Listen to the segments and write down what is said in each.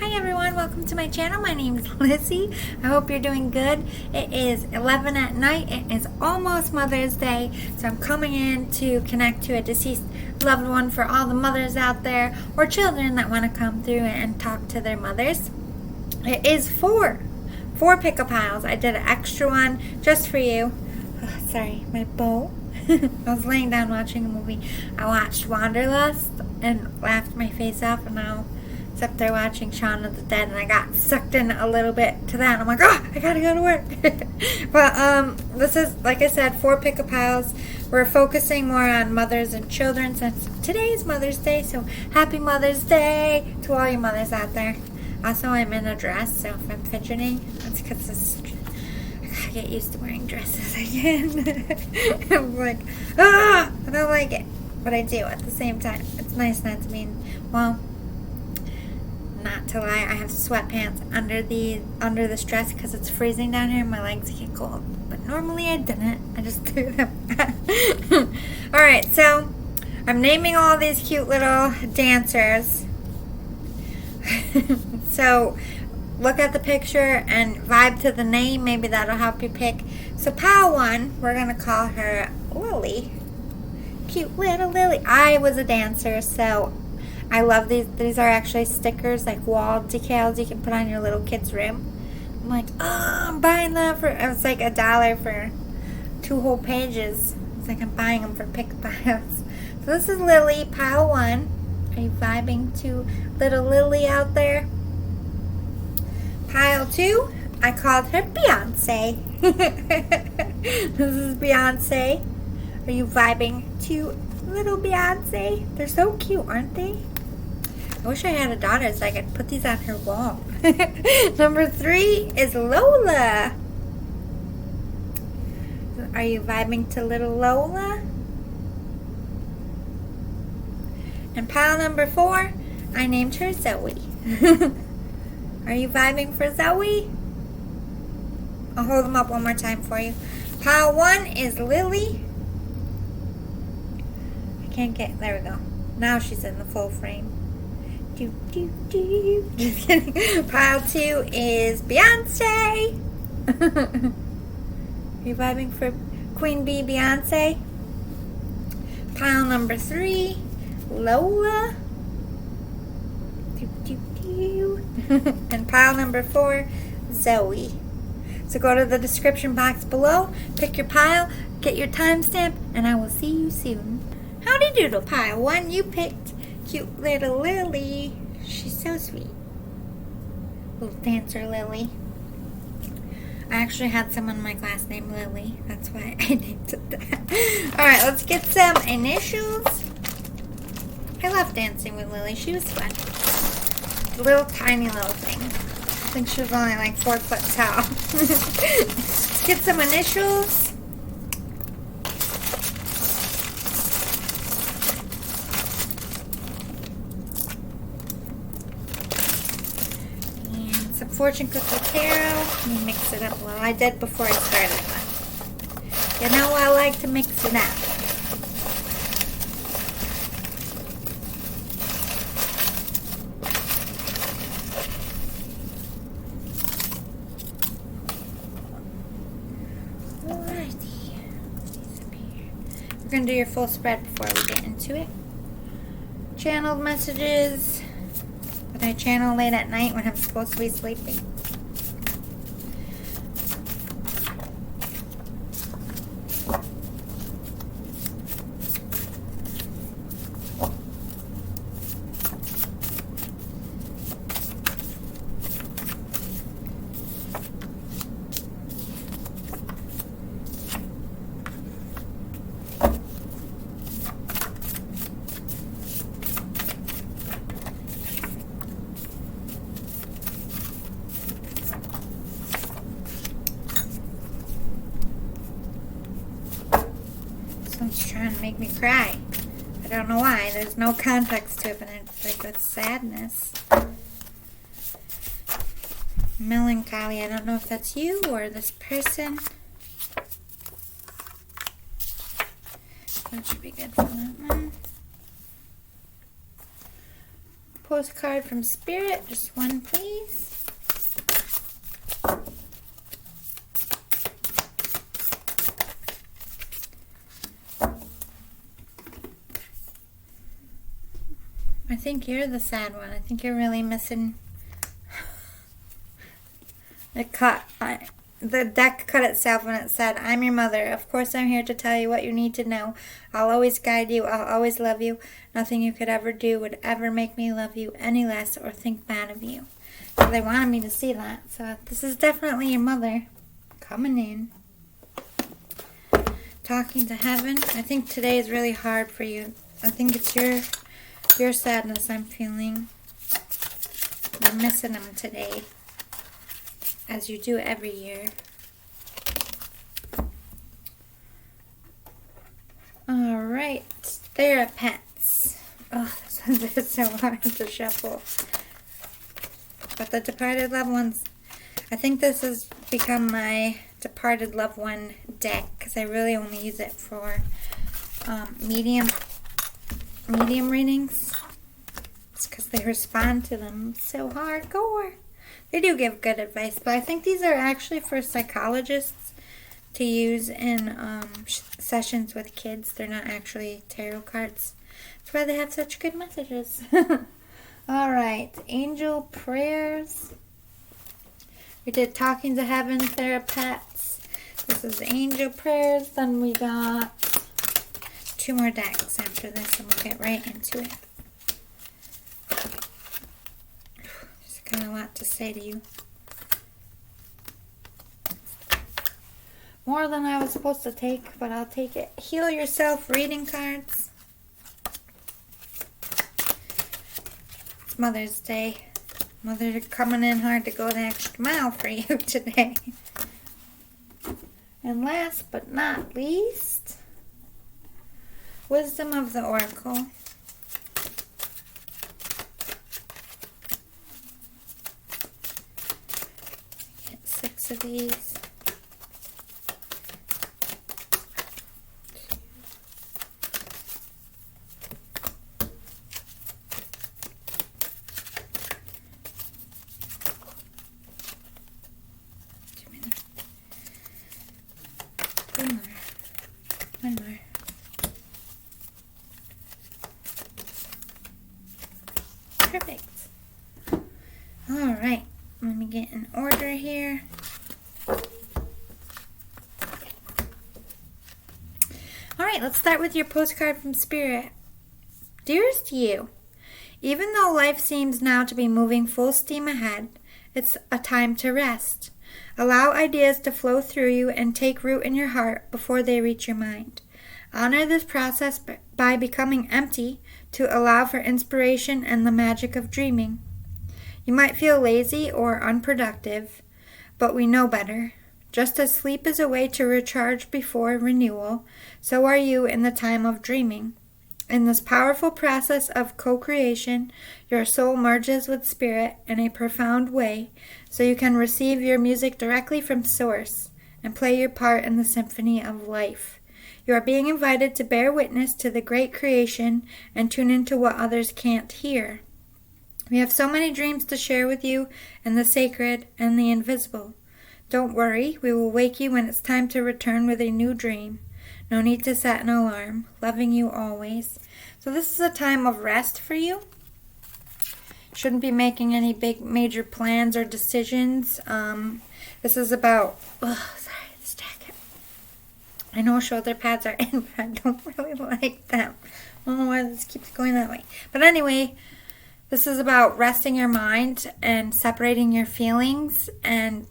Hi everyone, welcome to my channel. My name is Lizzie. I hope you're doing good. It is 11 at night. It is almost Mother's Day, so I'm coming in to connect to a deceased loved one for all the mothers out there or children that want to come through and talk to their mothers. It is four pick-up piles. I did an extra one just for you. Oh, sorry, my bow. I was laying down watching a movie. I watched Wanderlust and laughed my face off, and now it's up there watching Shaun of the Dead, and I got sucked in a little bit to that, and I'm like, oh, I gotta go to work. But this is, like I said, 4 pick-up piles. We're focusing more on mothers and children since today is Mother's Day, so happy Mother's Day to all you mothers out there. Also, I'm in a dress, so if I'm fidgeting, that's because I gotta get used to wearing dresses again. I'm like, I don't like it, but I do at the same time. It's nice not to mean, well, not to lie, I have sweatpants under this dress because it's freezing down here and my legs get cold. But normally I didn't. I just threw them. Alright, so I'm naming all these cute little dancers. So look at the picture and vibe to the name. Maybe that'll help you pick. So pile 1, we're going to call her Lily. Cute little Lily. I was a dancer, so I love these. These are actually stickers, like wall decals you can put on your little kid's room. I'm like, oh, I'm buying that for, it was like $1 for 2 whole pages. It's like I'm buying them for pick piles. So this is Lily, pile 1. Are you vibing to little Lily out there? Pile 2, I called her Beyonce. This is Beyonce. Are you vibing to little Beyonce? They're so cute, aren't they? I wish I had a daughter so I could put these on her wall. Number 3 is Lola. Are you vibing to little Lola? And pile number 4, I named her Zoe. Are you vibing for Zoe? I'll hold them up one more time for you. Pile 1 is Lily. I can't get, there we go. Now she's in the full frame. Just kidding. Pile 2 is Beyonce. Are you vibing for Queen Bee Beyonce? Pile number 3, Lola. And pile number 4, Zoe. So go to the description box below, pick your pile, get your timestamp, and I will see you soon. Howdy doodle, pile 1, you picked cute little Lily. She's so sweet. Little dancer Lily. I actually had someone in my class named Lily. That's why I named it that. Alright, let's get some initials. I love dancing with Lily. She was fun. Little tiny little thing. I think she was only like 4 foot tall. Let's get some initials. And some fortune cookie tarot. Let me mix it up a little. I did before I started, but you know I like to mix it up. We're going to do your full spread before we get into it. Channeled messages that I channel late at night when I'm supposed to be sleeping. It's trying to make me cry. I don't know why. There's no context to it, but it's like with sadness. Melancholy. I don't know if that's you or this person. That should be good for that one. postcard from Spirit. Just one, please. I think you're the sad one. I think you're really missing. The deck cut itself when it said, "I'm your mother. Of course I'm here to tell you what you need to know. I'll always guide you. I'll always love you. Nothing you could ever do would ever make me love you any less or think bad of you." So they wanted me to see that. So this is definitely your mother coming in. Talking to heaven. I think today is really hard for you. I think it's your sadness I'm feeling. You're missing them today, as you do every year. Alright, they're pets. Oh, this is so hard to shuffle. But the departed loved ones, I think this has become my departed loved one deck, because I really only use it for medium readings. It's because they respond to them so hardcore. They do give good advice, but I think these are actually for psychologists to use in sessions with kids. They're not actually tarot cards. That's why they have such good messages. Alright, angel prayers. We did talking to heaven, therapests. This is angel prayers. Then we got 2 more decks after this, and we'll get right into it. Got a lot to say to you. More than I was supposed to take, but I'll take it. Heal yourself reading cards. It's Mother's Day. Mother coming in hard to go the extra mile for you today. And last but not least, Wisdom of the Oracle. Get 6 of these. One more. Perfect. Alright, let me get an order here. Alright, let's start with your postcard from Spirit. Dearest you, even though life seems now to be moving full steam ahead, it's a time to rest. Allow ideas to flow through you and take root in your heart before they reach your mind. Honor this process by becoming empty to allow for inspiration and the magic of dreaming. You might feel lazy or unproductive, but we know better. Just as sleep is a way to recharge before renewal, so are you in the time of dreaming. In this powerful process of co-creation, your soul merges with spirit in a profound way, so you can receive your music directly from source and play your part in the symphony of life. You are being invited to bear witness to the great creation and tune into what others can't hear. We have so many dreams to share with you, and the sacred and the invisible. Don't worry, we will wake you when it's time to return with a new dream. No need to set an alarm. Loving you always. So this is a time of rest for you. Shouldn't be making any big major plans or decisions. This is about... sorry, this jacket. I know shoulder pads are in, but I don't really like them. I don't know why this keeps going that way. But anyway, this is about resting your mind and separating your feelings and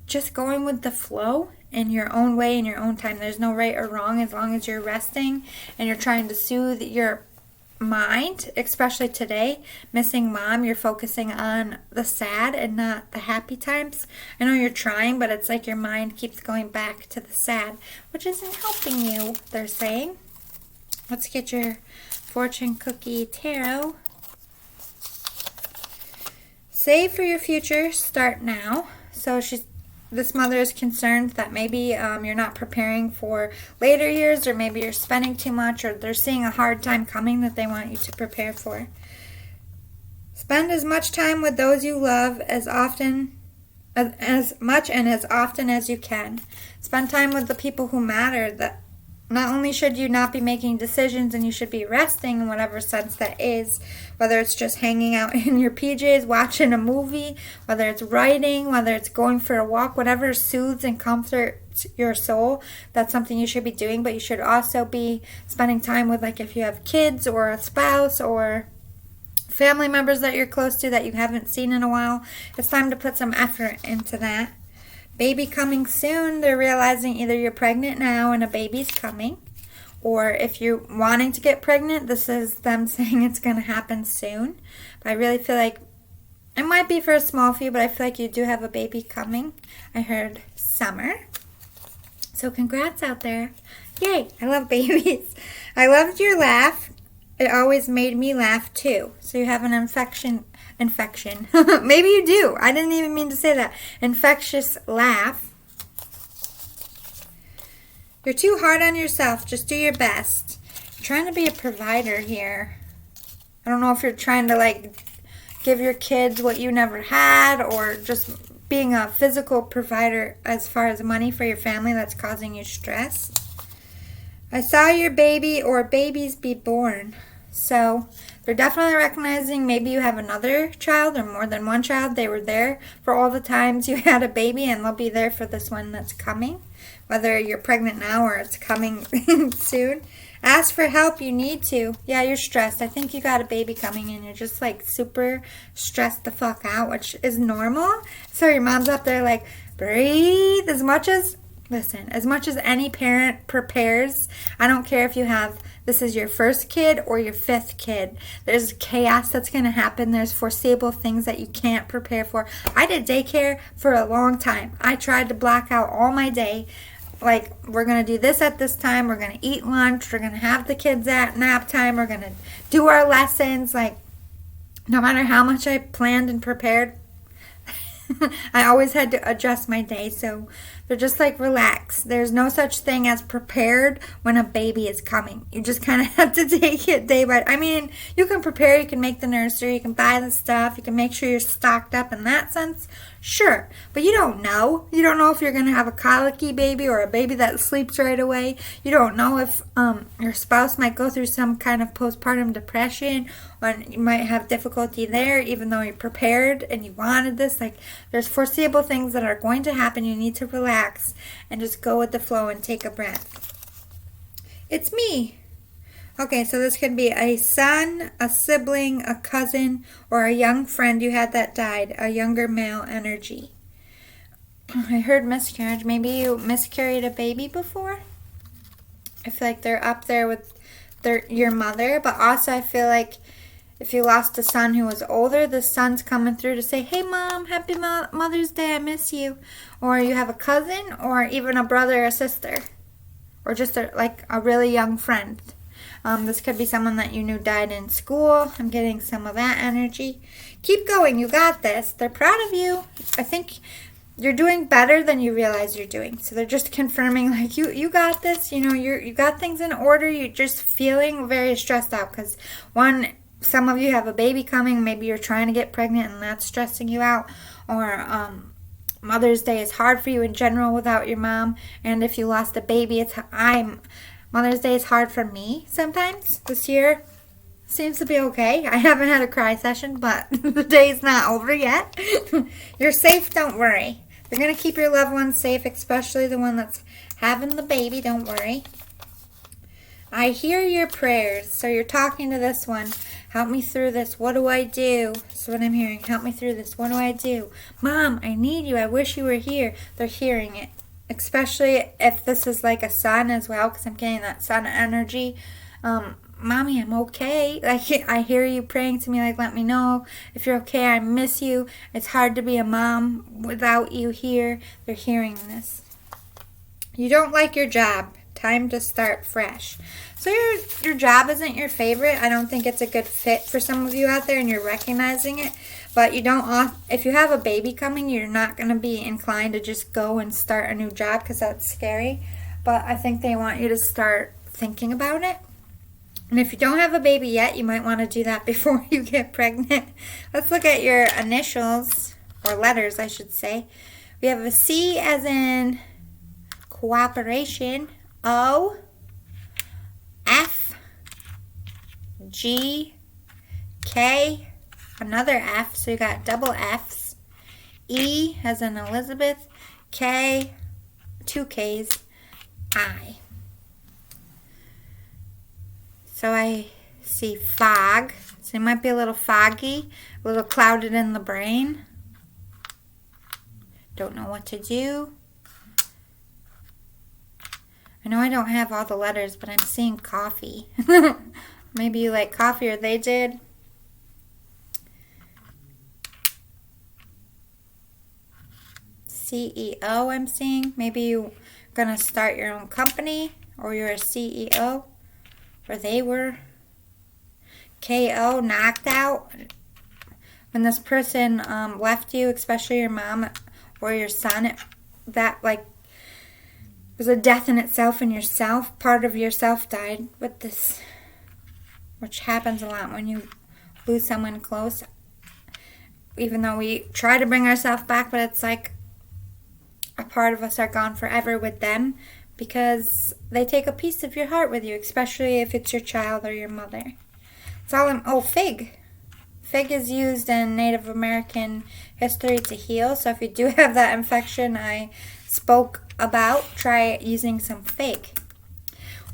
just going with the flow in your own way, in your own time. There's no right or wrong as long as you're resting and you're trying to soothe your mind, especially today. Missing mom, you're focusing on the sad and not the happy times. I know you're trying, but it's like your mind keeps going back to the sad, which isn't helping you, they're saying. Let's get your fortune cookie tarot. Save for your future, start now. So this mother is concerned that maybe you're not preparing for later years, or maybe you're spending too much, or they're seeing a hard time coming that they want you to prepare for. Spend as much time with those you love as much and as often as you can. Spend time with the people who matter. That not only should you not be making decisions, and you should be resting in whatever sense that is, whether it's just hanging out in your PJs, watching a movie, whether it's writing, whether it's going for a walk, whatever soothes and comforts your soul, that's something you should be doing. But you should also be spending time with, like, if you have kids or a spouse or family members that you're close to that you haven't seen in a while. It's time to put some effort into that. Baby coming soon. They're realizing either you're pregnant now and a baby's coming, or if you're wanting to get pregnant, this is them saying it's going to happen soon. But I really feel like it might be for a small few, but I feel like you do have a baby coming. I heard summer. So congrats out there. Yay, I love babies. I loved your laugh. It always made me laugh too. So you have an infection. Maybe you do. I didn't even mean to say that. Infectious laugh. You're too hard on yourself. Just do your best. You're trying to be a provider here. I don't know if you're trying to, like, give your kids what you never had, or just being a physical provider as far as money for your family that's causing you stress. I saw your baby or babies be born. So they're definitely recognizing maybe you have another child or more than one child. They were there for all the times you had a baby, and they'll be there for this one that's coming, whether you're pregnant now or it's coming soon. Ask for help. You need to. Yeah, you're stressed. I think you got a baby coming and you're just, like, super stressed the fuck out, which is normal. So your mom's up there like, breathe. As much as any parent prepares, I don't care if you have, this is your first kid or your fifth kid. There's chaos that's going to happen. There's foreseeable things that you can't prepare for. I did daycare for a long time. I tried to block out all my day. Like, we're going to do this at this time. We're going to eat lunch. We're going to have the kids at nap time. We're going to do our lessons. Like, no matter how much I planned and prepared, I always had to adjust my day. So they're just like, relax. There's no such thing as prepared when a baby is coming. You just kind of have to take it day by day. I mean, you can prepare. You can make the nursery. You can buy the stuff. You can make sure you're stocked up in that sense. Sure. But you don't know. You don't know if you're going to have a colicky baby or a baby that sleeps right away. You don't know if your spouse might go through some kind of postpartum depression, or you might have difficulty there even though you're prepared and you wanted this. Like, there's foreseeable things that are going to happen. You need to relax and just go with the flow and take a breath. It's me. Okay, so this could be a son, a sibling, a cousin, or a young friend you had that died, a younger male energy. I heard miscarriage. Maybe you miscarried a baby before? I feel like they're up there with your mother, but also I feel like if you lost a son who was older, the son's coming through to say, hey, Mom, happy Mother's Day, I miss you. Or you have a cousin, or even a brother or sister, or just a really young friend. This could be someone that you knew died in school. I'm getting some of that energy. Keep going. You got this. They're proud of you. I think you're doing better than you realize you're doing. So they're just confirming, like, you got this. You know, you got things in order. You're just feeling very stressed out because, some of you have a baby coming. Maybe you're trying to get pregnant and that's stressing you out. Or Mother's Day is hard for you in general without your mom. And if you lost a baby, Mother's Day is hard for me sometimes. This year seems to be okay. I haven't had a cry session, but the day's not over yet. You're safe, don't worry. They're going to keep your loved ones safe, especially the one that's having the baby, don't worry. I hear your prayers. So you're talking to this one. Help me through this. What do I do? That's what I'm hearing. Help me through this. What do I do? Mom, I need you. I wish you were here. They're hearing it. Especially if this is like a son as well, because I'm getting that son energy. Mommy, I'm okay. I hear you praying to me, like, let me know if you're okay. I miss you. It's hard to be a mom without you here. They're hearing this. You don't like your job. Time to start fresh. So your job isn't your favorite. I don't think it's a good fit for some of you out there, and you're recognizing it. But if you have a baby coming, you're not going to be inclined to just go and start a new job because that's scary. But I think they want you to start thinking about it. And if you don't have a baby yet, you might want to do that before you get pregnant. Let's look at your initials, or letters, I should say. We have a C as in cooperation, O, F, G, K, another F, so you got double Fs, E as in Elizabeth, K, 2 Ks, I. So I see fog, so it might be a little foggy, a little clouded in the brain. Don't know what to do. I know I don't have all the letters, but I'm seeing coffee. Maybe you like coffee, or they did. CEO I'm seeing. Maybe you're going to start your own company, or you're a CEO, or they were. KO, knocked out. When this person left you, especially your mom or your son, that like was a death in itself, and yourself, part of yourself died with this, which happens a lot when you lose someone close. Even though we try to bring ourselves back, but it's like a part of us are gone forever with them, because they take a piece of your heart with you, especially if it's your child or your mother. It's all fig. Fig is used in Native American history to heal. So if you do have that infection I spoke about, try using some fig.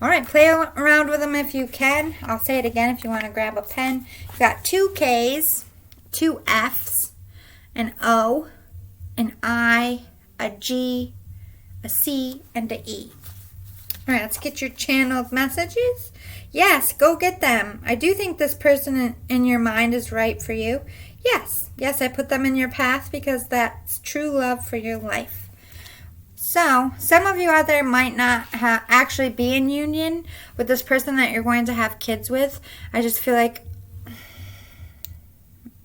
All right, play around with them if you can. I'll say it again if you want to grab a pen. You've got 2 Ks, 2 Fs, an O, an I, a G, a C, and a E. All right, let's get your channeled messages. Yes, go get them. I do think this person in your mind is right for you. Yes, I put them in your path because that's true love for your life. So, some of you out there might not actually be in union with this person that you're going to have kids with. I just feel like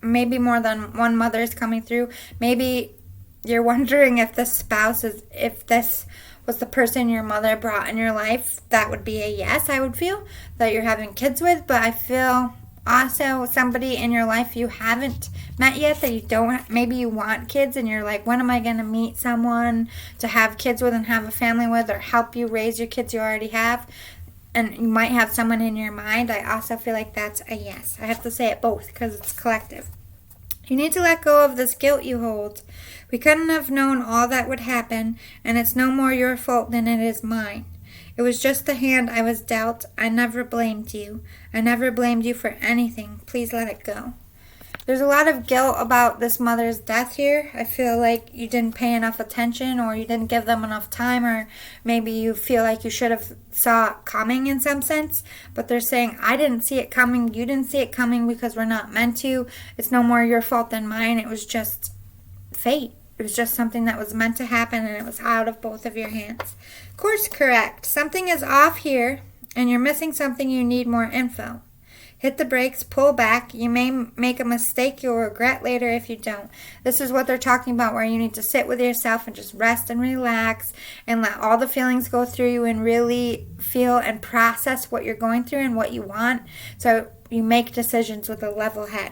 maybe more than one mother is coming through. Maybe you're wondering if this was the person your mother brought in your life. That would be a yes, I would feel, that you're having kids with. But I feel also somebody in your life you haven't met yet, that you don't, maybe you want kids and you're like, when am I going to meet someone to have kids with and have a family with, or help you raise your kids you already have? And you might have someone in your mind. I also feel like that's a yes. I have to say it both because it's collective. You need to let go of this guilt you hold. We couldn't have known all that would happen, and it's no more your fault than it is mine. It was just the hand I was dealt. I never blamed you. I never blamed you for anything. Please let it go. There's a lot of guilt about this mother's death here. I feel like you didn't pay enough attention, or you didn't give them enough time, or maybe you feel like you should have saw it coming in some sense. But they're saying, I didn't see it coming. You didn't see it coming because we're not meant to. It's no more your fault than mine. It was just fate. It was just something that was meant to happen, and it was out of both of your hands. Course correct. Something is off here, and you're missing something. You need more info. Hit the brakes, pull back. You may make a mistake you'll regret later if you don't. This is what they're talking about, where you need to sit with yourself and just rest and relax and let all the feelings go through you and really feel and process what you're going through and what you want, so you make decisions with a level head.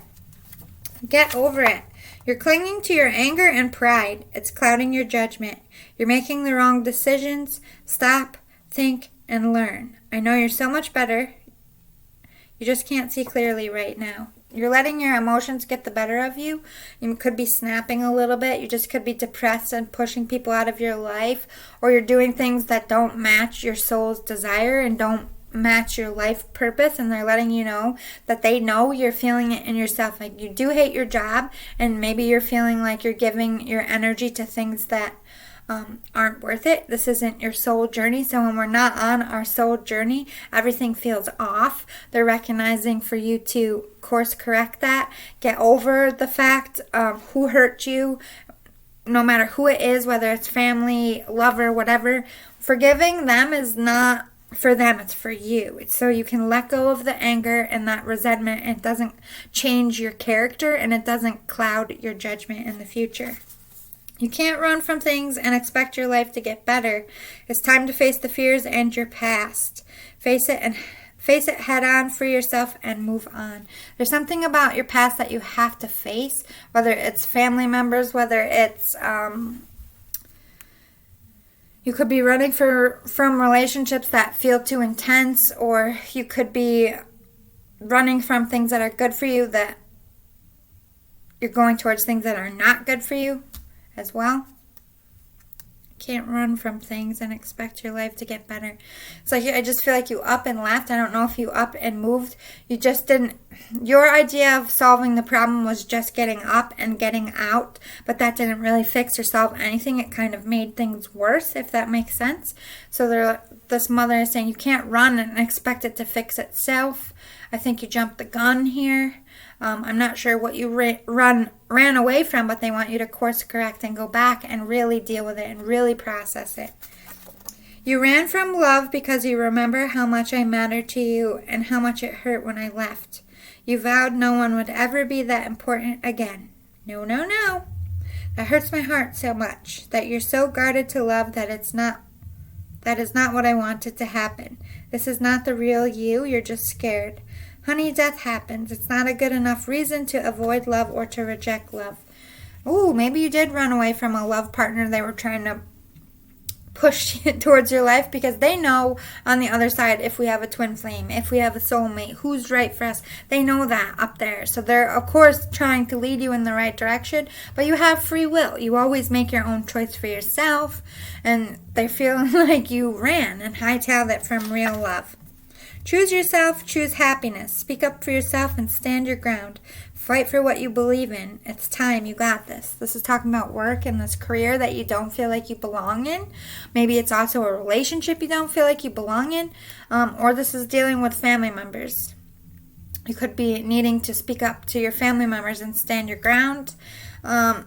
Get over it. You're clinging to your anger and pride. It's clouding your judgment. You're making the wrong decisions. Stop, think, and learn. I know you're so much better. You just can't see clearly right now. You're letting your emotions get the better of you. You could be snapping a little bit. You just could be depressed and pushing people out of your life. Or you're doing things that don't match your soul's desire and don't match your life purpose. And they're letting you know that they know you're feeling it in yourself. Like you do hate your job, and maybe you're feeling like you're giving your energy to things that aren't worth it. This isn't your soul journey. So when we're not on our soul journey, everything feels off. They're recognizing for you to course correct that. Get over the fact who hurt you, no matter who it is, whether it's family, lover, whatever. Forgiving them is not for them, it's for you. It's so you can let go of the anger and that resentment. It doesn't change your character, and it doesn't cloud your judgment in the future. You can't run from things and expect your life to get better. It's time to face the fears and your past. Face it and Face it head on, free yourself, and move on. There's something about your past that you have to face, whether it's family members, whether it's you could be running from relationships that feel too intense, or you could be running from things that are good for you, that you're going towards things that are not good for you as well. Can't run from things and expect your life to get better. It's like I just feel like you up and left. I don't know if you up and moved. You just didn't. Your idea of solving the problem was just getting up and getting out, but that didn't really fix or solve anything. It kind of made things worse, if that makes sense. So this mother is saying you can't run and expect it to fix itself. I think you jumped the gun here. I'm not sure what you ran away from, but they want you to course correct and go back and really deal with it and really process it. You ran from love because you remember how much I mattered to you and how much it hurt when I left. You vowed no one would ever be that important again. No, no, no. That hurts my heart so much, that you're so guarded to love that is not what I wanted to happen. This is not the real you. You're just scared. Honey, death happens. It's not a good enough reason to avoid love or to reject love. Ooh, maybe you did run away from a love partner they were trying to push towards your life, because they know on the other side if we have a twin flame, if we have a soulmate, who's right for us. They know that up there. So they're, of course, trying to lead you in the right direction, but you have free will. You always make your own choice for yourself, and they feel like you ran and hightailed it from real love. Choose yourself, choose happiness. Speak up for yourself and stand your ground. Fight for what you believe in. It's time. You got this. This is talking about work and this career that you don't feel like you belong in. Maybe it's also a relationship you don't feel like you belong in. Or this is dealing with family members. You could be needing to speak up to your family members and stand your ground. I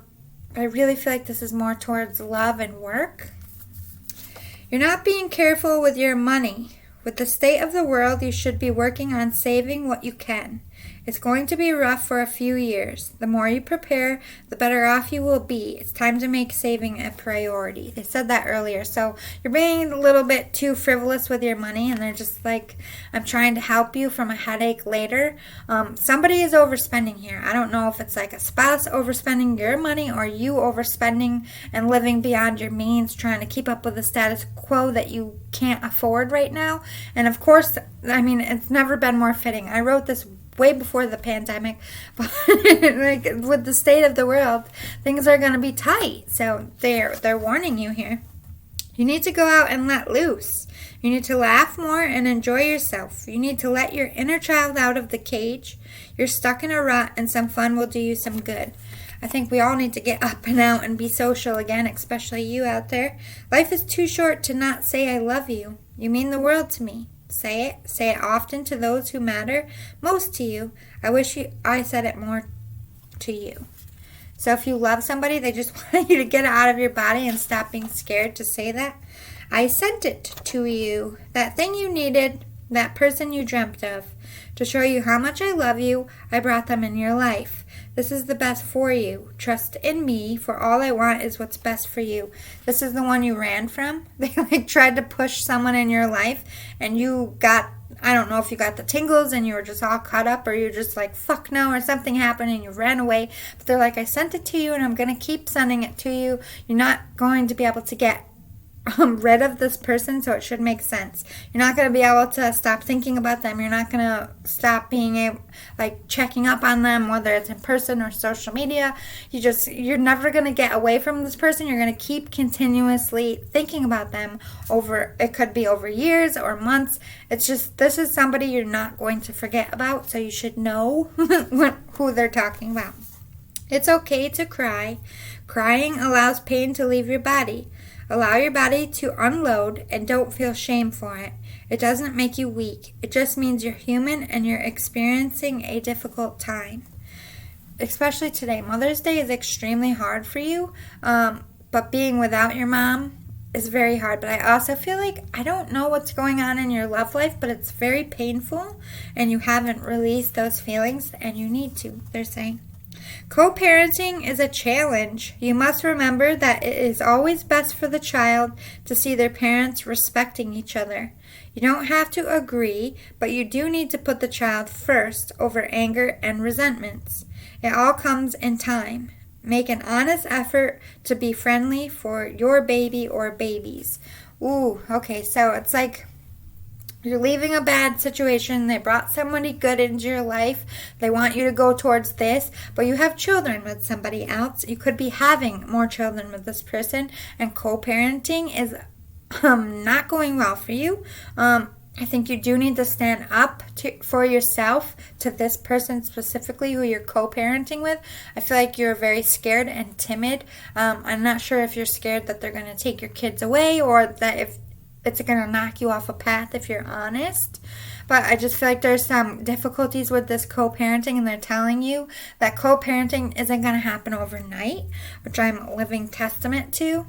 really feel like this is more towards love and work. You're not being careful with your money. With the state of the world, you should be working on saving what you can. It's going to be rough for a few years. The more you prepare, the better off you will be. It's time to make saving a priority. They said that earlier. So you're being a little bit too frivolous with your money, and they're just like, I'm trying to help you from a headache later. Somebody is overspending here. I don't know if it's like a spouse overspending your money or you overspending and living beyond your means, trying to keep up with the status quo that you can't afford right now. And of course, I mean, it's never been more fitting. I wrote this way before the pandemic, but like with the state of the world, things are going to be tight. So they're warning you here. You need to go out and let loose. You need to laugh more and enjoy yourself. You need to let your inner child out of the cage. You're stuck in a rut, and some fun will do you some good. I think we all need to get up and out and be social again, especially you out there. Life is too short to not say I love you. You mean the world to me. Say it. Say it often to those who matter most to you. I wish I said it more to you. So if you love somebody, they just want you to get it out of your body and stop being scared to say that. I sent it to you. That thing you needed, that person you dreamt of. To show you how much I love you, I brought them in your life. This is the best for you. Trust in me, for all I want is what's best for you. This is the one you ran from. They tried to push someone in your life, and you got, I don't know if you got the tingles and you were just all caught up, or you're just like, fuck no, or something happened and you ran away. But they're like, I sent it to you and I'm going to keep sending it to you. You're not going to be able to get rid of this person, so it should make sense. You're not going to be able to stop thinking about them. You're not going to stop being able, like, checking up on them, whether it's in person or social media. You're never going to get away from this person. You're going to keep continuously thinking about them it could be over years or months. It's just, this is somebody you're not going to forget about, so you should know who they're talking about. It's okay to cry. Crying allows pain to leave your body. Allow your body to unload and don't feel shame for it. It doesn't make you weak. It just means you're human and you're experiencing a difficult time. Especially today. Mother's Day is extremely hard for you, but being without your mom is very hard. But I also feel like, I don't know what's going on in your love life, but it's very painful and you haven't released those feelings, and you need to, they're saying. Co-parenting is a challenge. You must remember that it is always best for the child to see their parents respecting each other. You don't have to agree, but you do need to put the child first over anger and resentments. It all comes in time. Make an honest effort to be friendly for your baby or babies. Ooh, okay, so it's like you're leaving a bad situation. They brought somebody good into your life. They want you to go towards this, but you have children with somebody else. You could be having more children with this person, and co-parenting is not going well for you. I think you do need to stand up for yourself to this person specifically who you're co-parenting with. I feel like you're very scared and timid. I'm not sure if you're scared that they're going to take your kids away, or that if it's going to knock you off a path, if you're honest. But I just feel like there's some difficulties with this co-parenting, and they're telling you that co-parenting isn't going to happen overnight, which I'm a living testament to.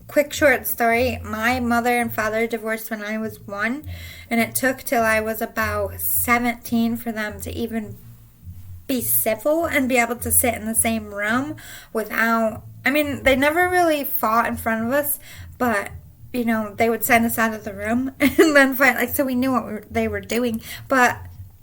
Quick short story, my mother and father divorced when I was 1, and it took till I was about 17 for them to even be civil and be able to sit in the same room without, they never really fought in front of us, but they would send us out of the room and then fight, so we knew what they were doing. But,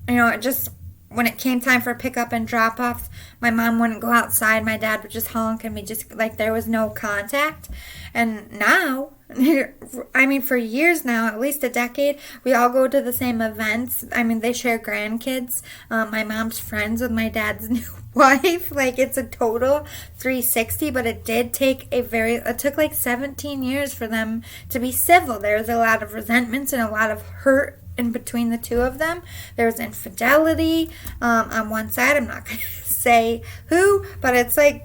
it just, when it came time for pickup and drop-offs, my mom wouldn't go outside. My dad would just honk, and we just, there was no contact. And now, for years now, at least a decade, we all go to the same events. They share grandkids. My mom's friends with my dad's new wife. It's a total 360, but it did take it took 17 years for them to be civil. There was a lot of resentments and a lot of hurt in between the two of them. There was infidelity on one side. I'm not going to say who, but it's they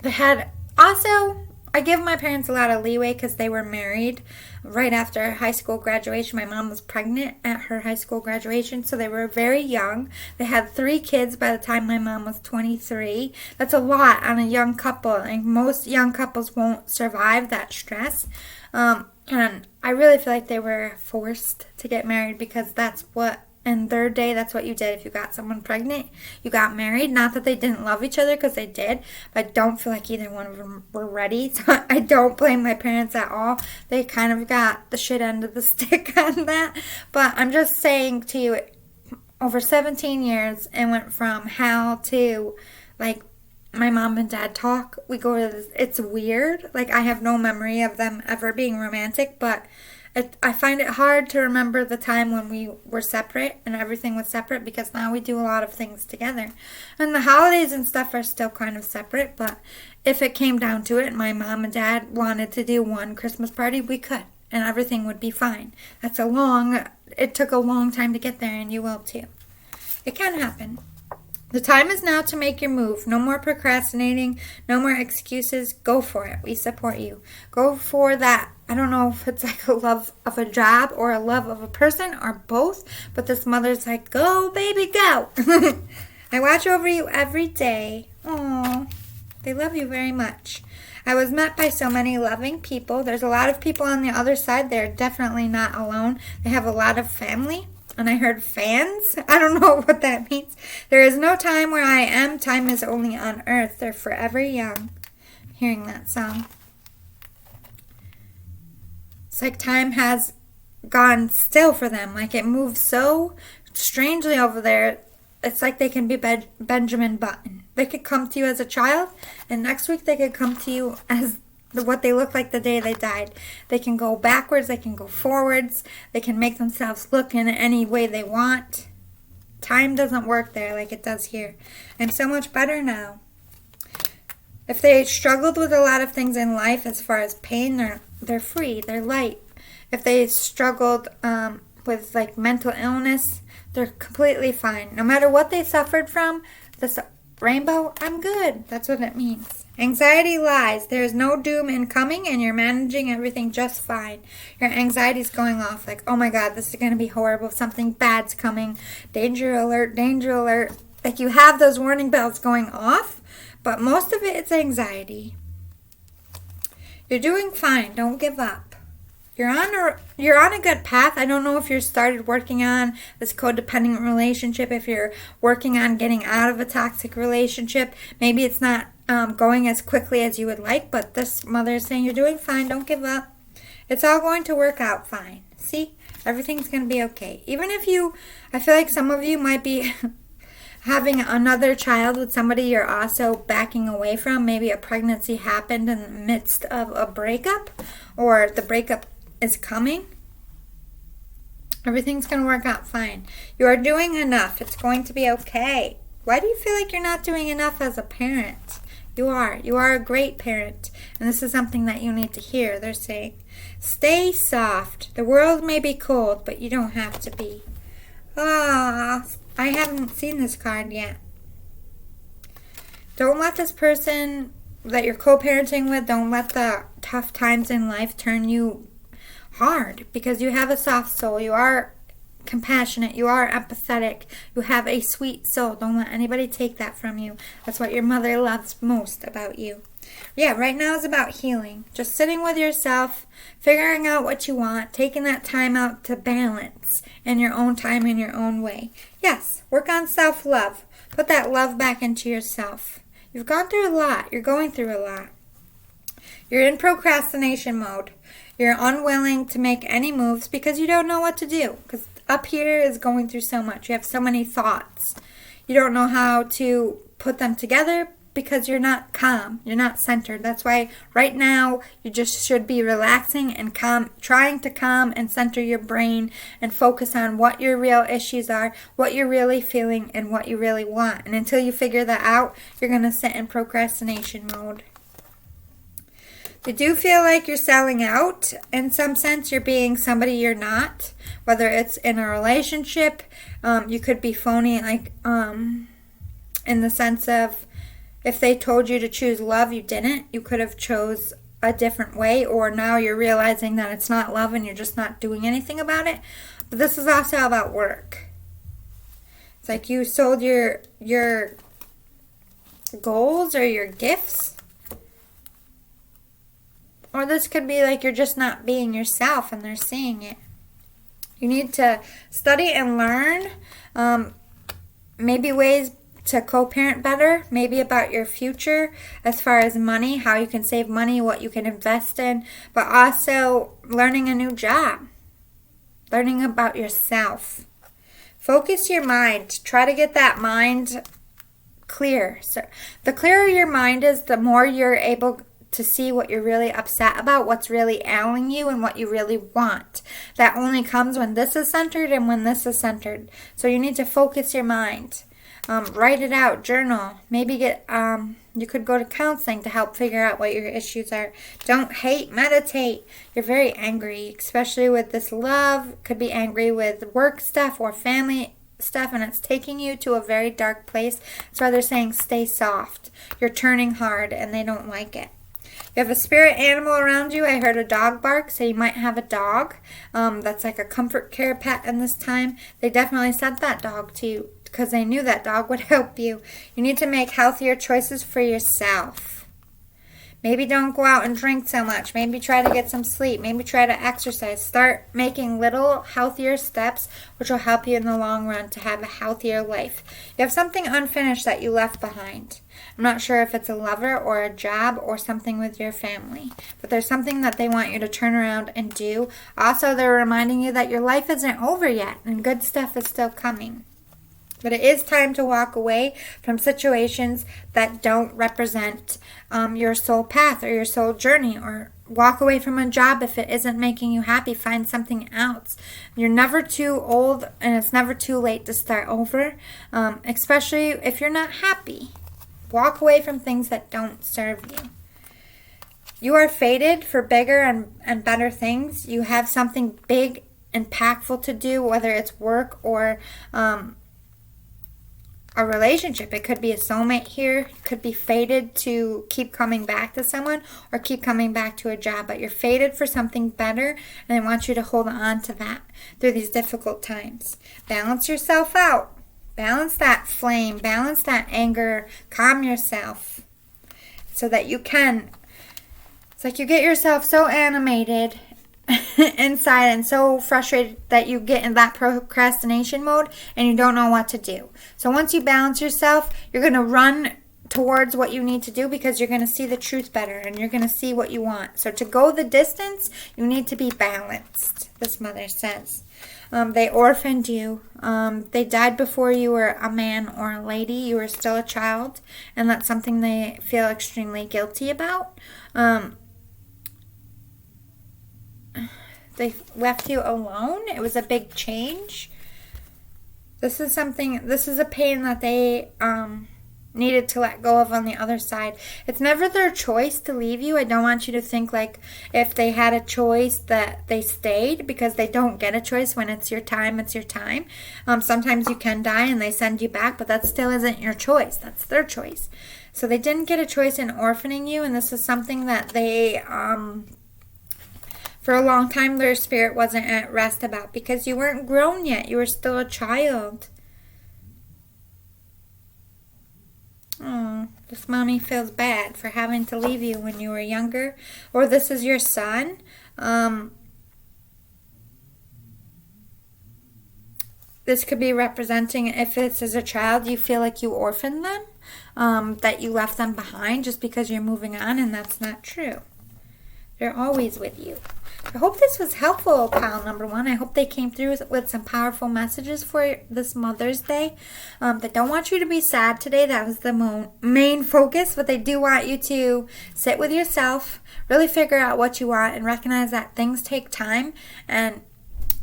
had also, I give my parents a lot of leeway because they were married right after high school graduation. My mom was pregnant at her high school graduation, so they were very young. They had 3 kids by the time my mom was 23. That's a lot on a young couple, and most young couples won't survive that stress. And I really feel like they were forced to get married, because that's what, in their day, that's what you did. If you got someone pregnant, you got married. Not that they didn't love each other, because they did, but I don't feel like either one of them were ready. So I don't blame my parents at all. They kind of got the shit end of the stick on that. But I'm just saying to you, over 17 years, it went from hell to, my mom and dad talk. We go to this. It's weird. I have no memory of them ever being romantic, but I find it hard to remember the time when we were separate and everything was separate, because now we do a lot of things together. And the holidays and stuff are still kind of separate, but if it came down to it and my mom and dad wanted to do one Christmas party, we could, and everything would be fine. It took a long time to get there, and you will too. It can happen. The time is now to make your move. No more procrastinating. No more excuses. Go for it. We support you. Go for that. I don't know if it's a love of a job or a love of a person or both, but this mother's go, baby, go. I watch over you every day. Aww. They love you very much. I was met by so many loving people. There's a lot of people on the other side. They're definitely not alone. They have a lot of family. And I heard fans. I don't know what that means. There is no time where I am. Time is only on earth. They're forever young. Hearing that song. It's time has gone still for them. It moves so strangely over there. It's they can be Benjamin Button. They could come to you as a child, and next week they could come to you as what they look like the day they died. They can go backwards, they can go forwards, they can make themselves look in any way they want. Time doesn't work there like it does here. I'm so much better now. If they struggled with a lot of things in life as far as pain, they're free, they're light. If they struggled with mental illness, they're completely fine. No matter what they suffered from, this rainbow, I'm good. That's what it means. Anxiety lies. There is no doom incoming, and you're managing everything just fine. Your anxiety's going off oh my God, this is going to be horrible. Something bad's coming. Danger alert, danger alert. You have those warning bells going off, but most of it's anxiety. You're doing fine. Don't give up. You're on a good path. I don't know if you're started working on this codependent relationship, if you're working on getting out of a toxic relationship. Maybe it's not going as quickly as you would like, but this mother is saying you're doing fine. Don't give up. It's all going to work out fine. pregnancy. Everything's going to be okay. Even if I feel like some of you might be having another child with somebody you're also backing away from. Maybe a pregnancy happened in the midst of a breakup, or the breakup is coming. Everything's going to work out fine. You are doing enough. It's going to be okay. Why do you feel like you're not doing enough as a parent? You are. You are a great parent. And this is something that you need to hear. They're saying, stay soft. The world may be cold, but you don't have to be. Ah, I haven't seen this card yet. Don't let this person that you're co-parenting with, don't let the tough times in life turn you hard, because you have a soft soul. You are compassionate. You are empathetic. You have a sweet soul. Don't let anybody take that from you. That's what your mother loves most about you. Yeah, right now is about healing. Just sitting with yourself, figuring out what you want, taking that time out to balance in your own time, in your own way. Yes, work on self-love. Put that love back into yourself. You've gone through a lot. You're going through a lot. You're in procrastination mode. You're unwilling to make any moves because you don't know what to do. Because up here is going through so much. You have so many thoughts. You don't know how to put them together because you're not calm. You're not centered. That's why right now you just should be relaxing and calm, trying to calm and center your brain and focus on what your real issues are, what you're really feeling, and what you really want. And until you figure that out, you're going to sit in procrastination mode. You do feel like you're selling out. In some sense, you're being somebody you're not. Whether it's in a relationship, you could be phony, like in the sense of if they told you to choose love, you didn't. You could have chose a different way, or now you're realizing that it's not love and you're just not doing anything about it. But this is also about work. It's like you sold your goals or your gifts. Or this could be like you're just not being yourself and they're seeing it. You need to study and learn maybe ways to co-parent better, maybe about your future as far as money, how you can save money, what you can invest in, but also learning a new job, learning about yourself. Focus your mind. Try to get that mind clear. So the clearer your mind is, the more you're able to see what you're really upset about, what's really ailing you, and what you really want. That only comes when this is centered and when this is centered. So you need to focus your mind. Write it out, journal. Maybe you could go to counseling to help figure out what your issues are. Don't hate, meditate. You're very angry, especially with this love. Could be angry with work stuff or family stuff, and it's taking you to a very dark place. That's why they're saying stay soft. You're turning hard and they don't like it. You have a spirit animal around you. I heard a dog bark, so you might have a dog. That's like a comfort care pet in this time. They definitely sent that dog to you because they knew that dog would help you. You need to make healthier choices for yourself. Maybe don't go out and drink so much. Maybe try to get some sleep. Maybe try to exercise. Start making little healthier steps, which will help you in the long run to have a healthier life. You have something unfinished that you left behind. I'm not sure if it's a lover or a job or something with your family, but there's something that they want you to turn around and do. Also, they're reminding you that your life isn't over yet and good stuff is still coming. But it is time to walk away from situations that don't represent your soul path or your soul journey, or walk away from a job if it isn't making you happy. Find something else. You're never too old, and it's never too late to start over, especially if you're not happy. Walk away from things that don't serve you. You are fated for bigger and better things. You have something big, impactful to do, whether it's work or a relationship. It could be a soulmate here. It could be fated to keep coming back to someone or keep coming back to a job, but you're fated for something better, and I want you to hold on to that through these difficult times. Balance yourself out. Balance that flame. Balance that anger. Calm yourself so that you can. It's like you get yourself so animated inside and so frustrated that you get in that procrastination mode and you don't know what to do. So once you balance yourself, you're going to run towards what you need to do, because you're going to see the truth better and you're going to see what you want. So to go the distance, you need to be balanced, this mother says. They orphaned you. They died before you were a man or a lady. You were still a child, and that's something they feel extremely guilty about. They left you alone. It was a big change. This is a pain that they needed to let go of on the other side. It's never their choice to leave you. I don't want you to think like if they had a choice that they stayed, because they don't get a choice. When it's your time, it's your time. Sometimes you can die and they send you back, but that still isn't your choice. That's their choice. So they didn't get a choice in orphaning you, and this is something that they, for a long time, their spirit wasn't at rest about, because you weren't grown yet. You were still a child. Oh, this mommy feels bad for having to leave you when you were younger. Or this is your son. This could be representing, if this is a child, you feel like you orphaned them, that you left them behind just because you're moving on, and that's not true. They're always with you. I hope this was helpful, pile number one. I hope they came through with some powerful messages for this Mother's Day. They don't want you to be sad today. That was the main focus. But they do want you to sit with yourself, really figure out what you want, and recognize that things take time. And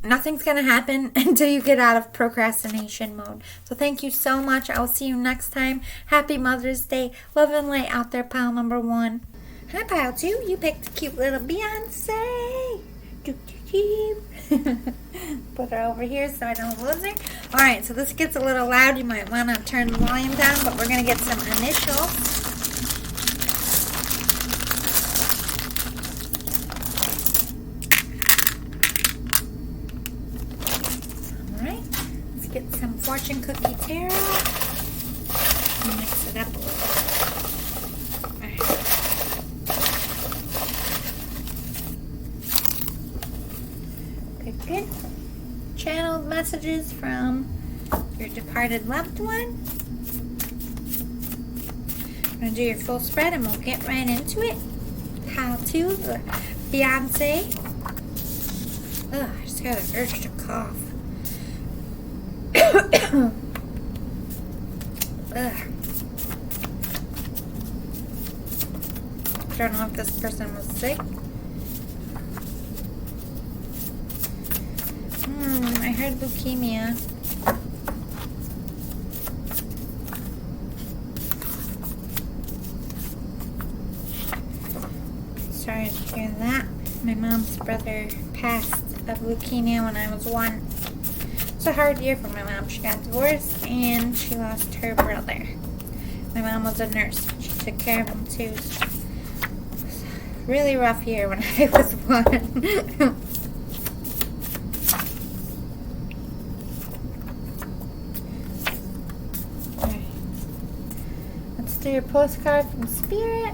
nothing's going to happen until you get out of procrastination mode. So thank you so much. I will see you next time. Happy Mother's Day. Love and light out there, pile number one. Hi, pile two. You picked a cute little Beyonce. Put her over here so I don't lose her. Alright, so this gets a little loud. You might want to turn the volume down, but we're going to get some initials. Alright, let's get some fortune cookie tarot. Mix it up a little. Good. Channeled messages from your departed loved one. I'm going to do your full spread and we'll get right into it. How to the Beyonce. Ugh, I just got an urge to cough. Ugh. I don't know if this person was sick. I heard leukemia. Sorry to hear that. My mom's brother passed of leukemia when I was 1. It's a hard year for my mom. She got divorced and she lost her brother. My mom was a nurse. She took care of him too. It was a really rough year when I was 1. Do your postcard from Spirit.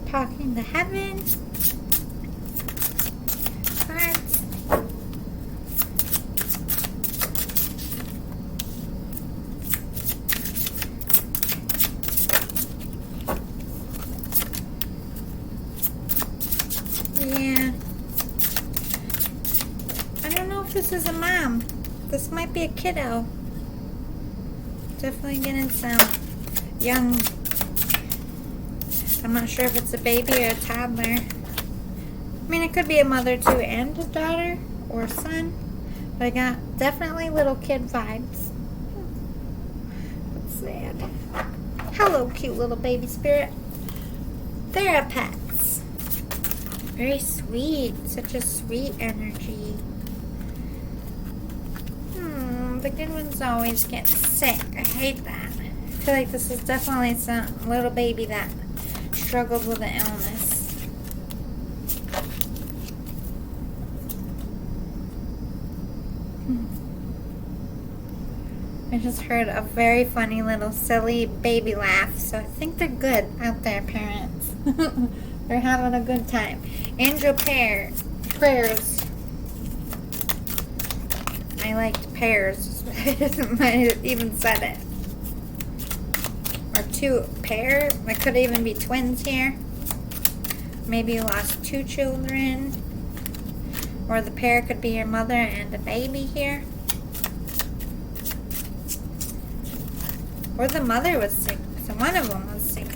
Talking to heaven. Cards. Yeah. I don't know if this is a mom. This might be a kiddo. Definitely getting some young. I'm not sure if it's a baby or a toddler. I mean, it could be a mother too and a daughter or a son. But I got definitely little kid vibes. That's sad. Hello, cute little baby spirit. They're pets. Very sweet. Such a sweet energy. The good ones always get sick. I hate that. I feel like this is definitely some little baby that struggled with an illness. I just heard a very funny little silly baby laugh, so I think they're good out there, parents. They're having a good time. Angel prayers. I liked pears. I even said it. Or two pair. It could even be twins here. Maybe you lost 2 children. Or the pair could be your mother and a baby here. Or the mother was sick. So one of them was sick.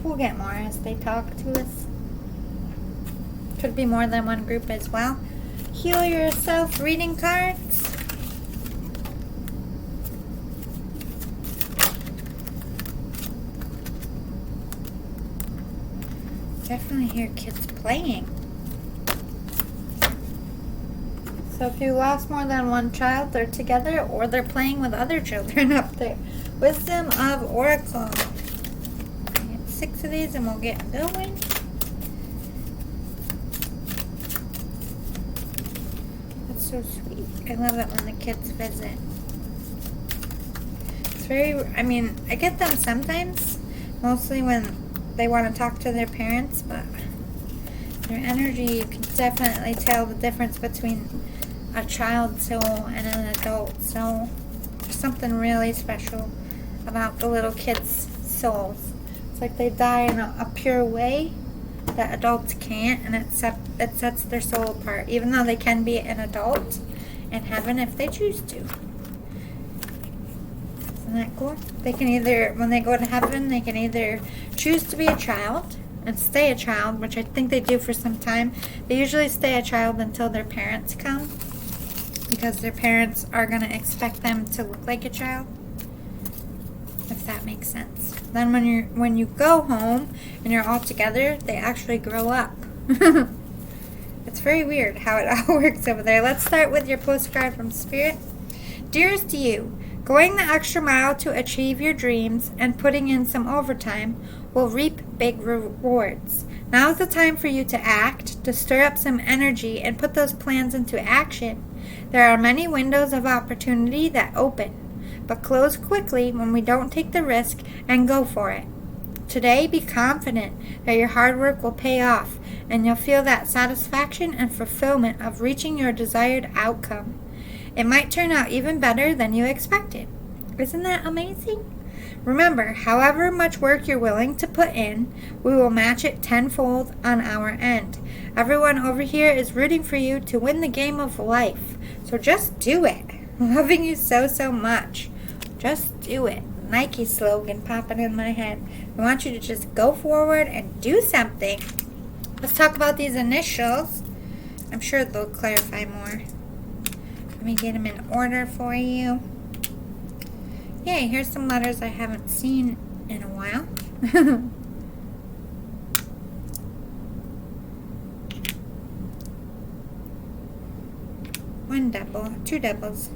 We'll get more as they talk to us. Could be more than one group as well. Heal yourself reading cards. Definitely hear kids playing. So if you lost more than one child, they're together or they're playing with other children up there. Wisdom of Oracle. I get 6 of these and we'll get going. That's so sweet. I love it when the kids visit. It's very, I get them sometimes, mostly when they want to talk to their parents, but their energy, you can definitely tell the difference between a child soul and an adult soul. There's something really special about the little kids' souls. It's like they die in a pure way that adults can't, and it sets their soul apart, even though they can be an adult in heaven if they choose to. Isn't that cool? They can either, when they go to heaven, they can either choose to be a child and stay a child, which I think they do for some time. They usually stay a child until their parents come, because their parents are going to expect them to look like a child, if that makes sense. Then when you go home and you're all together, they actually grow up. It's very weird how it all works over there. Let's start with your postcard from Spirit. Dearest you, going the extra mile to achieve your dreams and putting in some overtime will reap big rewards. Now is the time for you to act, to stir up some energy and put those plans into action. There are many windows of opportunity that open, but close quickly when we don't take the risk and go for it. Today, be confident that your hard work will pay off, and you'll feel that satisfaction and fulfillment of reaching your desired outcome. It might turn out even better than you expected. Isn't that amazing? Remember, however much work you're willing to put in, we will match it tenfold on our end. Everyone over here is rooting for you to win the game of life. So just do it. Loving you so, so much. Just do it. Nike slogan popping in my head. I want you to just go forward and do something. Let's talk about these initials. I'm sure they'll clarify more. Let me get them in order for you. Yay, here's some letters I haven't seen in a while. One double, 2 doubles.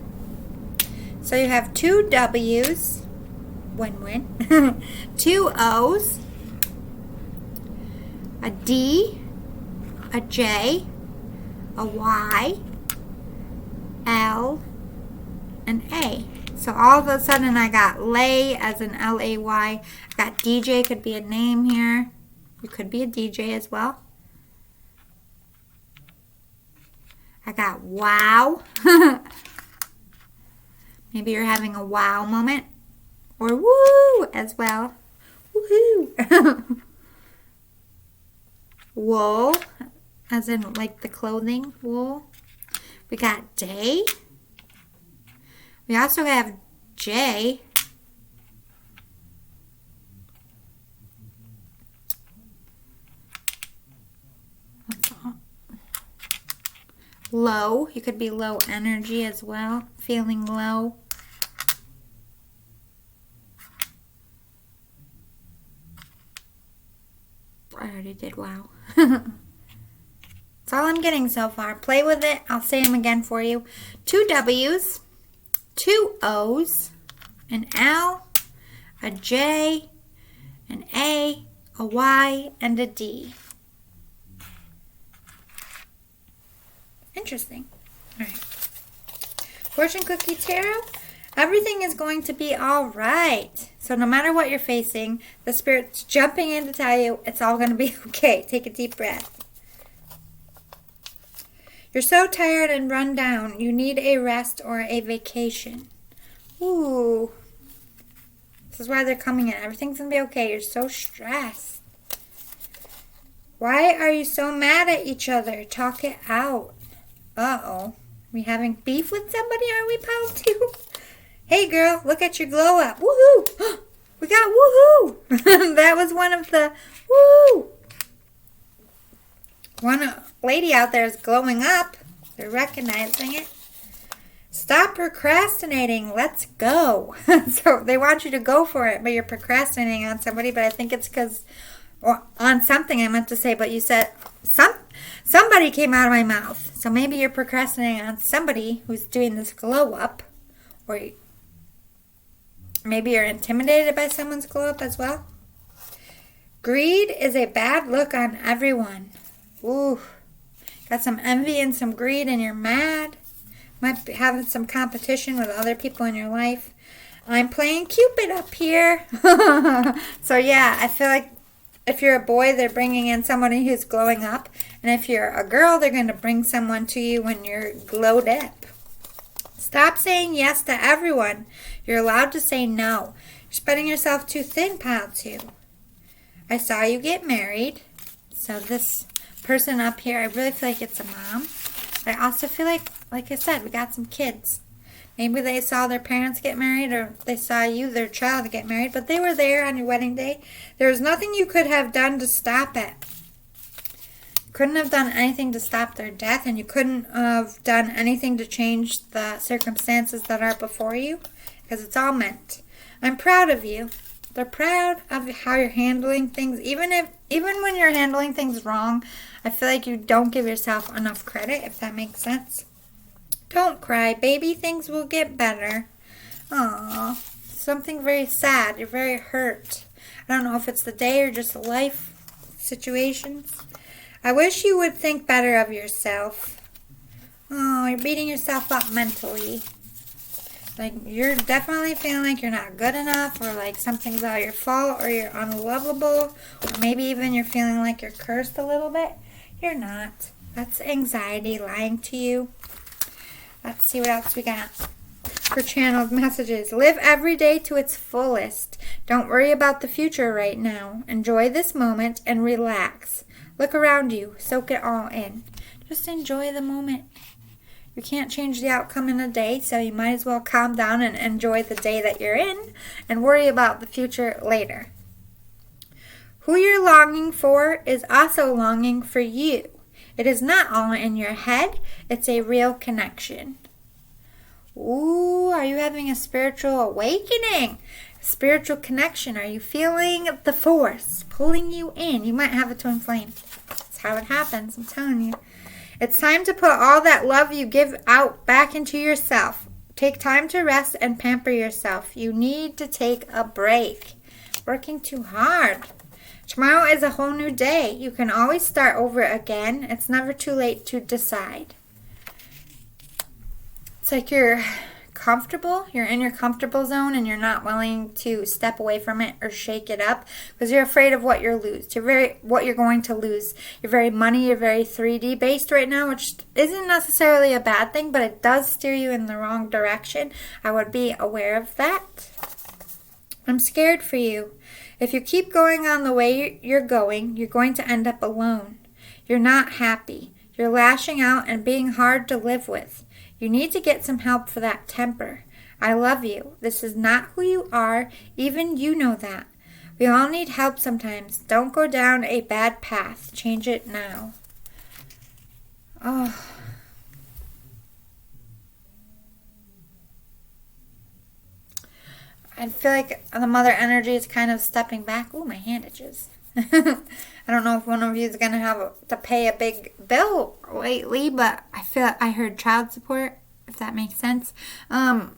So you have 2 W's, win-win, 2 O's, a D, a J, a Y, L, and A. So all of a sudden I got lay as in L-A-Y. I got DJ, could be a name here. You could be a DJ as well. I got wow. Maybe you're having a wow moment. Or woo as well. Woohoo. Wool, as in like the clothing, wool. We got day. We also have J. Low. You could be low energy as well. Feeling low. I already did wow. That's all I'm getting so far. Play with it. I'll say them again for you. 2 W's, 2 O's, an L, a J, an A, a Y, and a D. Interesting. All right. Fortune Cookie Tarot, everything is going to be all right. So no matter what you're facing, the Spirit's jumping in to tell you it's all going to be okay. Take a deep breath. You're so tired and run down. You need a rest or a vacation. Ooh. This is why they're coming in. Everything's going to be okay. You're so stressed. Why are you so mad at each other? Talk it out. Uh-oh. We having beef with somebody? Are we, pal, too? Hey, girl, look at your glow up. Woohoo! We got woohoo! That was one of the woo! One lady out there is glowing up. They're recognizing it. Stop procrastinating. Let's go. So they want you to go for it, but you're procrastinating on somebody. But I think it's because, or on something I meant to say, but you said somebody came out of my mouth. So maybe you're procrastinating on somebody who's doing this glow up, or maybe you're intimidated by someone's glow up as well. Greed is a bad look on everyone. Ooh, got some envy and some greed and you're mad. Might be having some competition with other people in your life. I'm playing Cupid up here. So yeah, I feel like if you're a boy, they're bringing in somebody who's glowing up. And if you're a girl, they're going to bring someone to you when you're glowed up. Stop saying yes to everyone. You're allowed to say no. You're spreading yourself too thin, pal, too. I saw you get married. So this person up here, I really feel like it's a mom. I also feel like I said, we got some kids. Maybe they saw their parents get married, or they saw you, their child, get married, but they were there on your wedding day. There was nothing you could have done to stop it. You couldn't have done anything to stop their death, and you couldn't have done anything to change the circumstances that are before you, because it's all meant. I'm proud of you. They're proud of how you're handling things. Even when you're handling things wrong, I feel like you don't give yourself enough credit, if that makes sense. Don't cry, baby. Things will get better. Aww. Something very sad. You're very hurt. I don't know if it's the day or just life situations. I wish you would think better of yourself. Oh, you're beating yourself up mentally. Like, you're definitely feeling like you're not good enough, or like something's all your fault, or you're unlovable, or maybe even you're feeling like you're cursed a little bit. You're not. That's anxiety lying to you. Let's see what else we got for channeled messages. Live every day to its fullest. Don't worry about the future right now. Enjoy this moment and relax. Look around you. Soak it all in. Just enjoy the moment. You can't change the outcome in a day, so you might as well calm down and enjoy the day that you're in and worry about the future later. Who you're longing for is also longing for you. It is not all in your head. It's a real connection. Ooh, are you having a spiritual awakening? Spiritual connection. Are you feeling the force pulling you in? You might have a twin flame. That's how it happens, I'm telling you. It's time to put all that love you give out back into yourself. Take time to rest and pamper yourself. You need to take a break. Working too hard. Tomorrow is a whole new day. You can always start over again. It's never too late to decide. It's like you're comfortable. You're in your comfortable zone and you're not willing to step away from it or shake it up because you're afraid of what you're going to lose. You're very money, you're very 3D based right now, which isn't necessarily a bad thing, but it does steer you in the wrong direction. I would be aware of that. I'm scared for you. If you keep going on the way you're going to end up alone. You're not happy. You're lashing out and being hard to live with. You need to get some help for that temper. I love you. This is not who you are. Even you know that. We all need help sometimes. Don't go down a bad path. Change it now. Oh. I feel like the mother energy is kind of stepping back. Ooh, my hand itches. I don't know if one of you is going to have to pay a big bill lately, but I feel like I heard child support, if that makes sense. I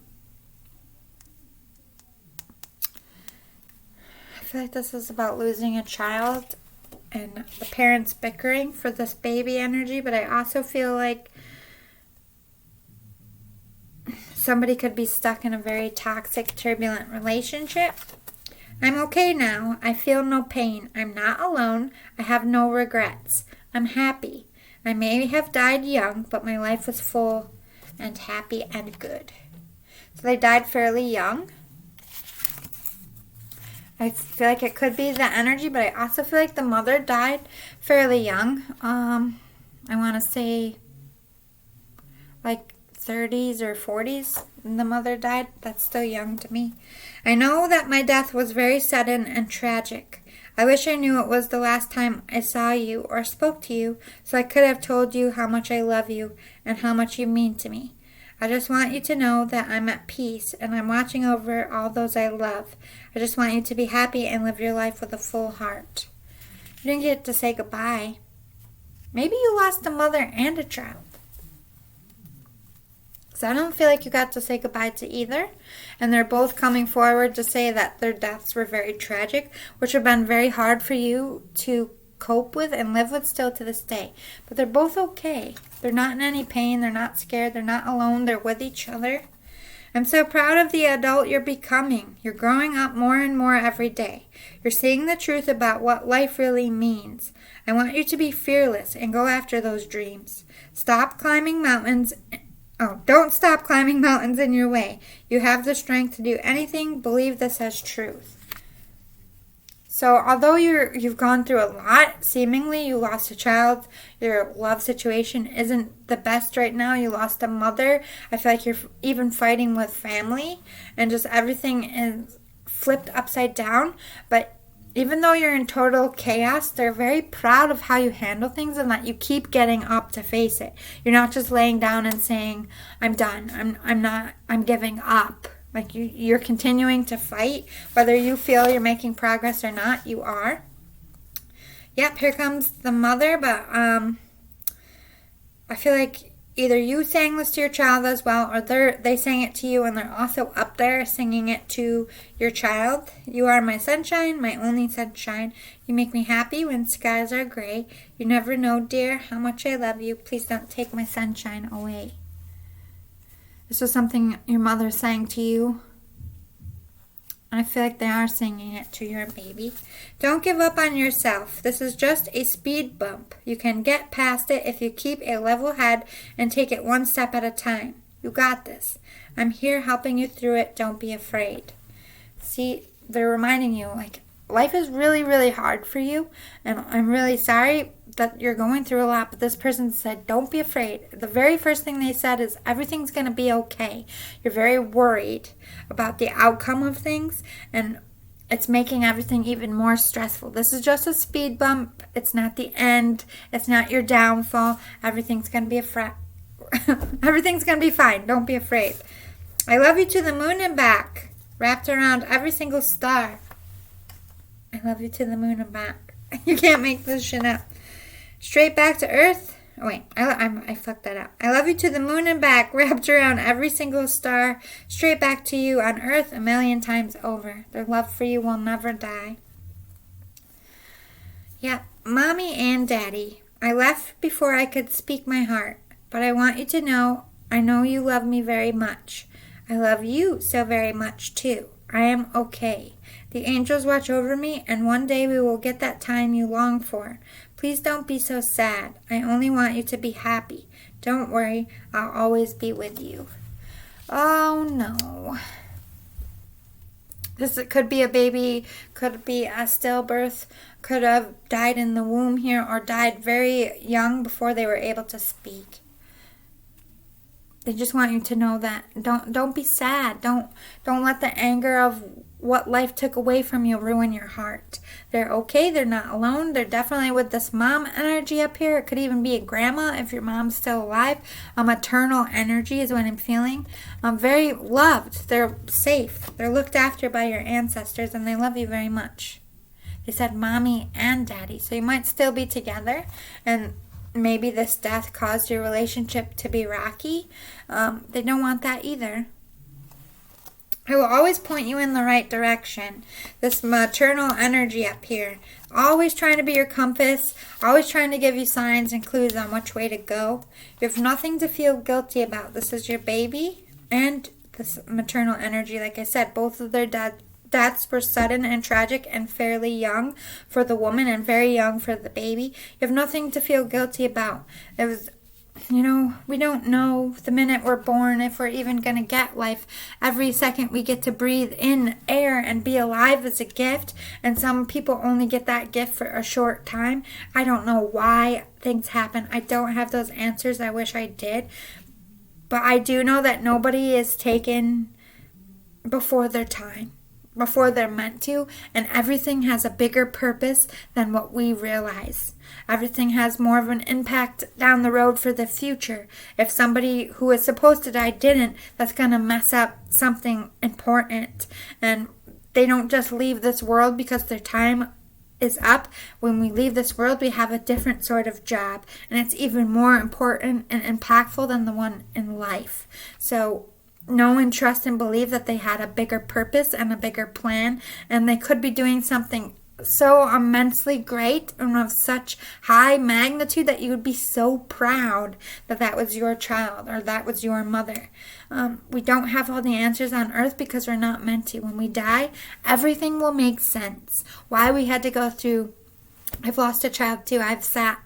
feel like this is about losing a child and the parents bickering for this baby energy, but I also feel like somebody could be stuck in a very toxic, turbulent relationship. I'm okay now. I feel no pain. I'm not alone. I have no regrets. I'm happy. I may have died young, but my life was full and happy and good. So they died fairly young. I feel like it could be the energy, but I also feel like the mother died fairly young. I want to say like 30s or 40s. The mother died. That's still young to me. I know that my death was very sudden and tragic. I wish I knew it was the last time I saw you or spoke to you, so I could have told you how much I love you and how much you mean to me. I just want you to know that I'm at peace and I'm watching over all those I love. I just want you to be happy and live your life with a full heart. You didn't get to say goodbye. Maybe you lost a mother and a child. So I don't feel like you got to say goodbye to either. And they're both coming forward to say that their deaths were very tragic, which have been very hard for you to cope with and live with still to this day. But they're both okay. They're not in any pain. They're not scared. They're not alone. They're with each other. I'm so proud of the adult you're becoming. You're growing up more and more every day. You're seeing the truth about what life really means. I want you to be fearless and go after those dreams. Stop climbing mountains. Don't stop climbing mountains in your way. You have the strength to do anything. Believe this as truth. So although you've gone through a lot, seemingly you lost a child, your love situation isn't the best right now, you lost a mother, I feel like you're even fighting with family, and just everything is flipped upside down, but even though you're in total chaos, they're very proud of how you handle things and that you keep getting up to face it. You're not just laying down and saying, I'm done, I'm giving up. Like you're continuing to fight. Whether you feel you're making progress or not, you are. Yep, here comes the mother, but I feel like either you sang this to your child as well, or they sang it to you and they're also up there singing it to your child. You are my sunshine, my only sunshine. You make me happy when skies are gray. You never know, dear, how much I love you. Please don't take my sunshine away. This was something your mother sang to you. I feel like they are singing it to your baby. Don't give up on yourself. This is just a speed bump. You can get past it if you keep a level head and take it one step at a time. You got this. I'm here helping you through it. Don't be afraid. See, they're reminding you, like, life is really, really hard for you, and I'm really sorry that you're going through a lot, but this person said, don't be afraid. The very first thing they said is, everything's going to be okay. You're very worried about the outcome of things, and it's making everything even more stressful. This is just a speed bump. It's not the end. It's not your downfall. Everything's going to be everything's going to be fine. Don't be afraid. I love you to the moon and back, wrapped around every single star. I love you to the moon and back. You can't make this shit up. Straight back to earth. Oh, wait. I fucked that up. I love you to the moon and back, wrapped around every single star. Straight back to you on earth 1,000,000 times over. Their love for you will never die. Yeah, Mommy and Daddy. I left before I could speak my heart. But I want you to know, I know you love me very much. I love you so very much, too. I am okay. The angels watch over me, and one day we will get that time you long for. Please don't be so sad. I only want you to be happy. Don't worry, I'll always be with you. Oh, no. This could be a baby, could be a stillbirth, could have died in the womb here, or died very young before they were able to speak. They just want you to know that don't be sad. Don't let the anger of what life took away from you ruin your heart. They're okay. They're not alone. They're definitely with this mom energy up here. It could even be a grandma if your mom's still alive. Maternal energy is what I'm feeling. Very loved. They're safe. They're looked after by your ancestors, and they love you very much. They said mommy and daddy, so you might still be together, and maybe this death caused your relationship to be rocky. They don't want that either. I will always point you in the right direction. This maternal energy up here. Always trying to be your compass. Always trying to give you signs and clues on which way to go. You have nothing to feel guilty about. This is your baby, and this maternal energy. Like I said, both of their deaths were sudden and tragic and fairly young for the woman and very young for the baby. You have nothing to feel guilty about. It was, we don't know the minute we're born if we're even going to get life. Every second we get to breathe in air and be alive is a gift, and some people only get that gift for a short time. I don't know why things happen. I don't have those answers. I wish I did. But I do know that nobody is taken before their time, before they're meant to, and everything has a bigger purpose than what we realize. Everything has more of an impact down the road for the future. If somebody who is supposed to die didn't, that's going to mess up something important. And they don't just leave this world because their time is up. When we leave this world, we have a different sort of job, and it's even more important and impactful than the one in life. So know and trust and believe that they had a bigger purpose and a bigger plan, and they could be doing something so immensely great and of such high magnitude that you would be so proud that that was your child or that was your mother. We don't have all the answers on earth because we're not meant to. When we die, everything will make sense. Why we had to go through, I've lost a child too. I've sat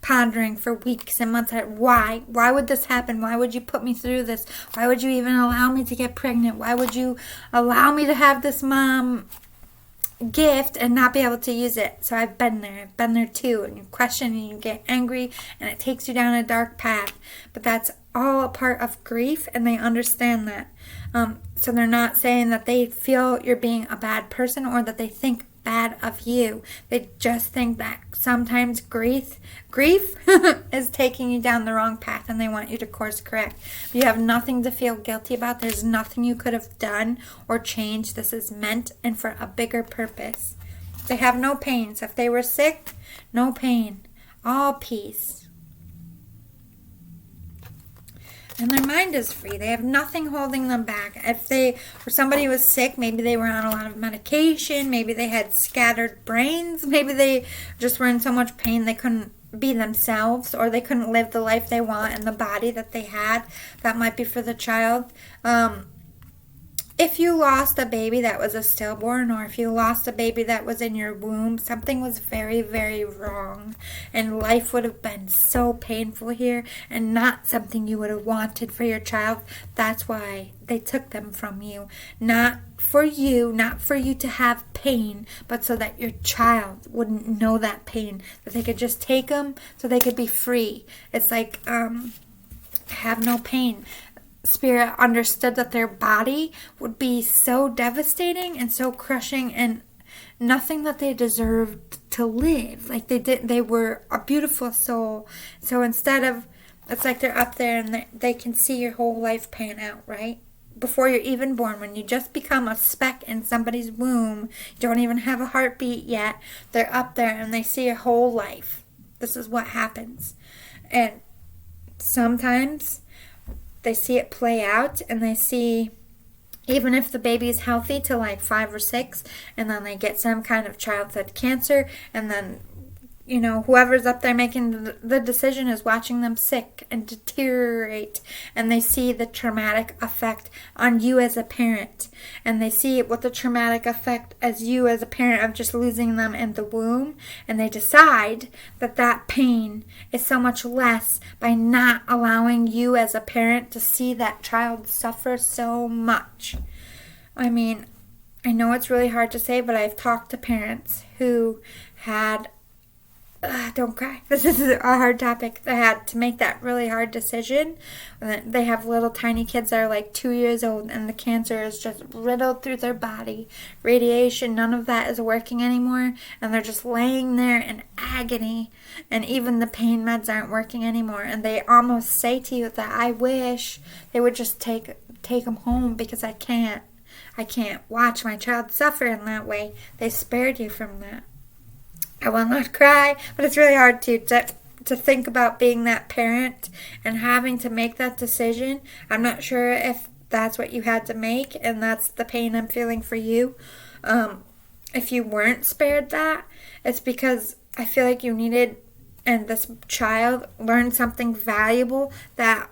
pondering for weeks and months at why would this happen? Why would you put me through this? Why would you even allow me to get pregnant? Why would you allow me to have this mom gift and not be able to use it? So I've been there too, and you question and you get angry and it takes you down a dark path, but that's all a part of grief, and they understand that. So they're not saying that they feel you're being a bad person or that they think bad of you. They just think that sometimes grief is taking you down the wrong path, and they want you to course correct. You have nothing to feel guilty about. There's nothing you could have done or changed. This is meant and for a bigger purpose. They have no pain. So if they were sick, no pain, all peace. And their mind is free. They have nothing holding them back. If somebody was sick, maybe they were on a lot of medication, maybe they had scattered brains, maybe they just were in so much pain they couldn't be themselves, or they couldn't live the life they want in the body that they had. That might be for the child. If you lost a baby that was a stillborn, or if you lost a baby that was in your womb, something was very, very wrong. And life would have been so painful here and not something you would have wanted for your child. That's why they took them from you. Not for you to have pain, but so that your child wouldn't know that pain. That they could just take them so they could be free. It's like, have no pain. Spirit understood that their body would be so devastating and so crushing and nothing that they deserved to live. Like they were a beautiful soul. So instead of, it's like they're up there and they can see your whole life pan out, right? Before you're even born, when you just become a speck in somebody's womb, you don't even have a heartbeat yet, they're up there and they see your whole life. This is what happens. And sometimes they see it play out, and they see, even if the baby is healthy to like 5 or 6, and then they get some kind of childhood cancer, and then, whoever's up there making the decision is watching them sick and deteriorate, and they see the traumatic effect on you as a parent, and they see what the traumatic effect as you as a parent of just losing them in the womb, and they decide that pain is so much less by not allowing you as a parent to see that child suffer so much. I mean, I know it's really hard to say, but I've talked to parents who had don't cry. This is a hard topic. They had to make that really hard decision. They have little tiny kids that are like 2 years old, and the cancer is just riddled through their body. Radiation, none of that is working anymore, and they're just laying there in agony, and even the pain meds aren't working anymore. And they almost say to you that I wish they would just take them home because I can't watch my child suffer in that way. They spared you from that. I will not cry, but it's really hard to think about being that parent and having to make that decision. I'm not sure if that's what you had to make, and that's the pain I'm feeling for you. If you weren't spared that, it's because I feel like you needed, and this child learned something valuable that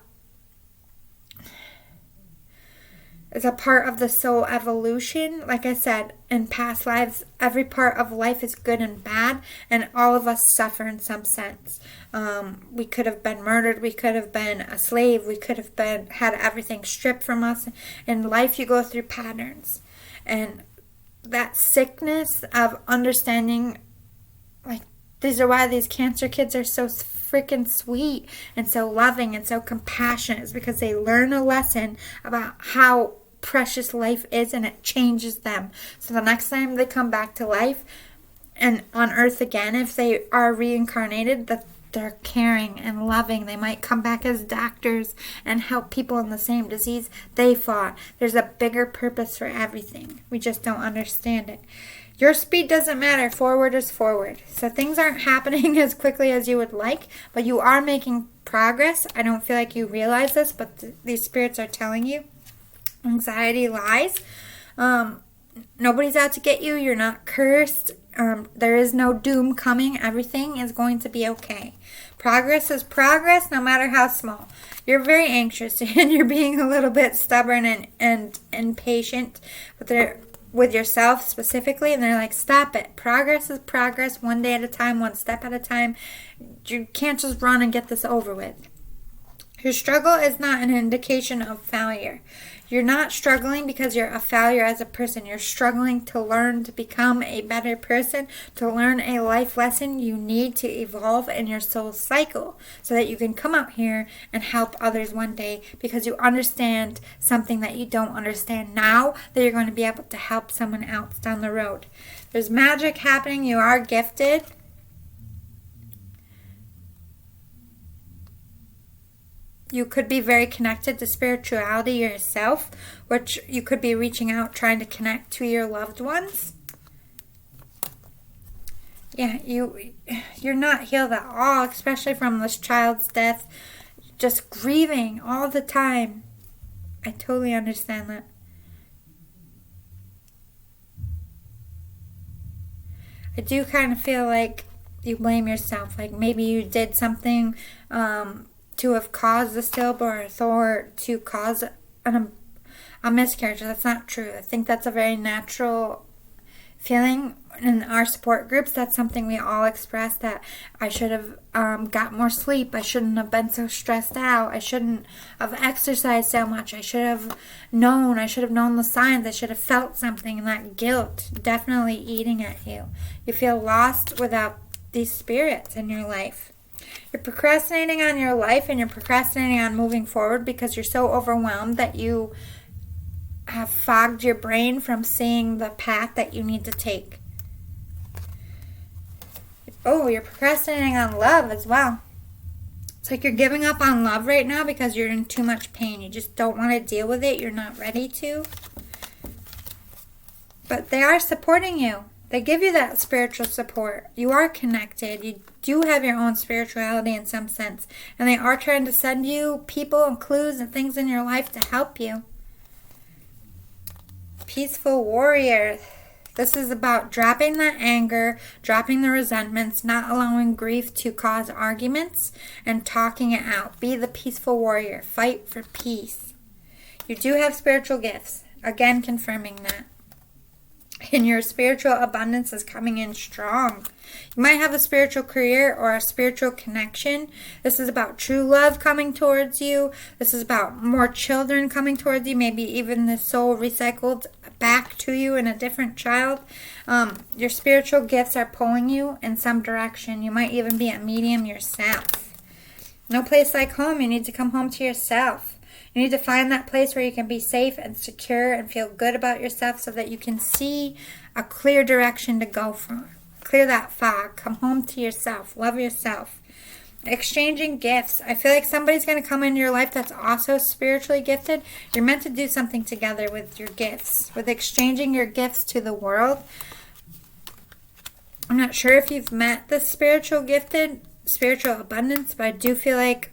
is a part of the soul evolution. Like I said, in past lives, every part of life is good and bad, and all of us suffer in some sense. We could have been murdered, we could have been a slave, we could have had everything stripped from us. In life, you go through patterns. And that sickness of understanding, like, these are why these cancer kids are so freaking sweet and so loving and so compassionate, is because they learn a lesson about how precious life is, and it changes them. So the next time they come back to life and on earth again, if they are reincarnated, that they're caring and loving. They might come back as doctors and help people in the same disease they fought. There's a bigger purpose for everything. We just don't understand it. Your speed doesn't matter. Forward is forward. So things aren't happening as quickly as you would like, but you are making progress. I don't feel like you realize this, but these spirits are telling you. Anxiety lies. Nobody's out to get you. You're not cursed. There is no doom coming. Everything is going to be okay. Progress is progress, no matter how small. You're very anxious and you're being a little bit stubborn and impatient with yourself specifically, and they're like, stop it. Progress is progress, one day at a time, one step at a time. You can't just run and get this over with. Your struggle is not an indication of failure. You're not struggling because you're a failure as a person. You're struggling to learn to become a better person, to learn a life lesson you need to evolve in your soul cycle so that you can come out here and help others one day, because you understand something that you don't understand now, that you're going to be able to help someone else down the road. There's magic happening. You are gifted. You could be very connected to spirituality yourself, which you could be reaching out, trying to connect to your loved ones. Yeah, you're not healed at all, especially from this child's death. Just grieving all the time. I totally understand that. I do kind of feel like you blame yourself. Like maybe you did something to have caused the stillbirth, or to cause a miscarriage. That's not true. I think that's a very natural feeling in our support groups. That's something we all express, that I should have got more sleep. I shouldn't have been so stressed out. I shouldn't have exercised so much. I should have known. I should have known the signs. I should have felt something. And that guilt definitely eating at you. You feel lost without these spirits in your life. You're procrastinating on your life, and you're procrastinating on moving forward because you're so overwhelmed that you have fogged your brain from seeing the path that you need to take. Oh, you're procrastinating on love as well. It's like you're giving up on love right now because you're in too much pain. You just don't want to deal with it. You're not ready to. But they are supporting you. They give you that spiritual support. You are connected. You do have your own spirituality in some sense. And they are trying to send you people and clues and things in your life to help you. Peaceful warrior. This is about dropping that anger, dropping the resentments, not allowing grief to cause arguments, and talking it out. Be the peaceful warrior. Fight for peace. You do have spiritual gifts. Again, confirming that. And your spiritual abundance is coming in strong. You might have a spiritual career or a spiritual connection. This is about true love coming towards you. This is about more children coming towards you. Maybe even the soul recycled back to you in a different child. Your spiritual gifts are pulling you in some direction. You might even be a medium yourself. No place like home. You need to come home to yourself. You need to find that place where you can be safe and secure and feel good about yourself so that you can see a clear direction to go from. Clear that fog. Come home to yourself. Love yourself. Exchanging gifts. I feel like somebody's going to come into your life that's also spiritually gifted. You're meant to do something together with your gifts. With exchanging your gifts to the world. I'm not sure if you've met the spiritual abundance, but I do feel like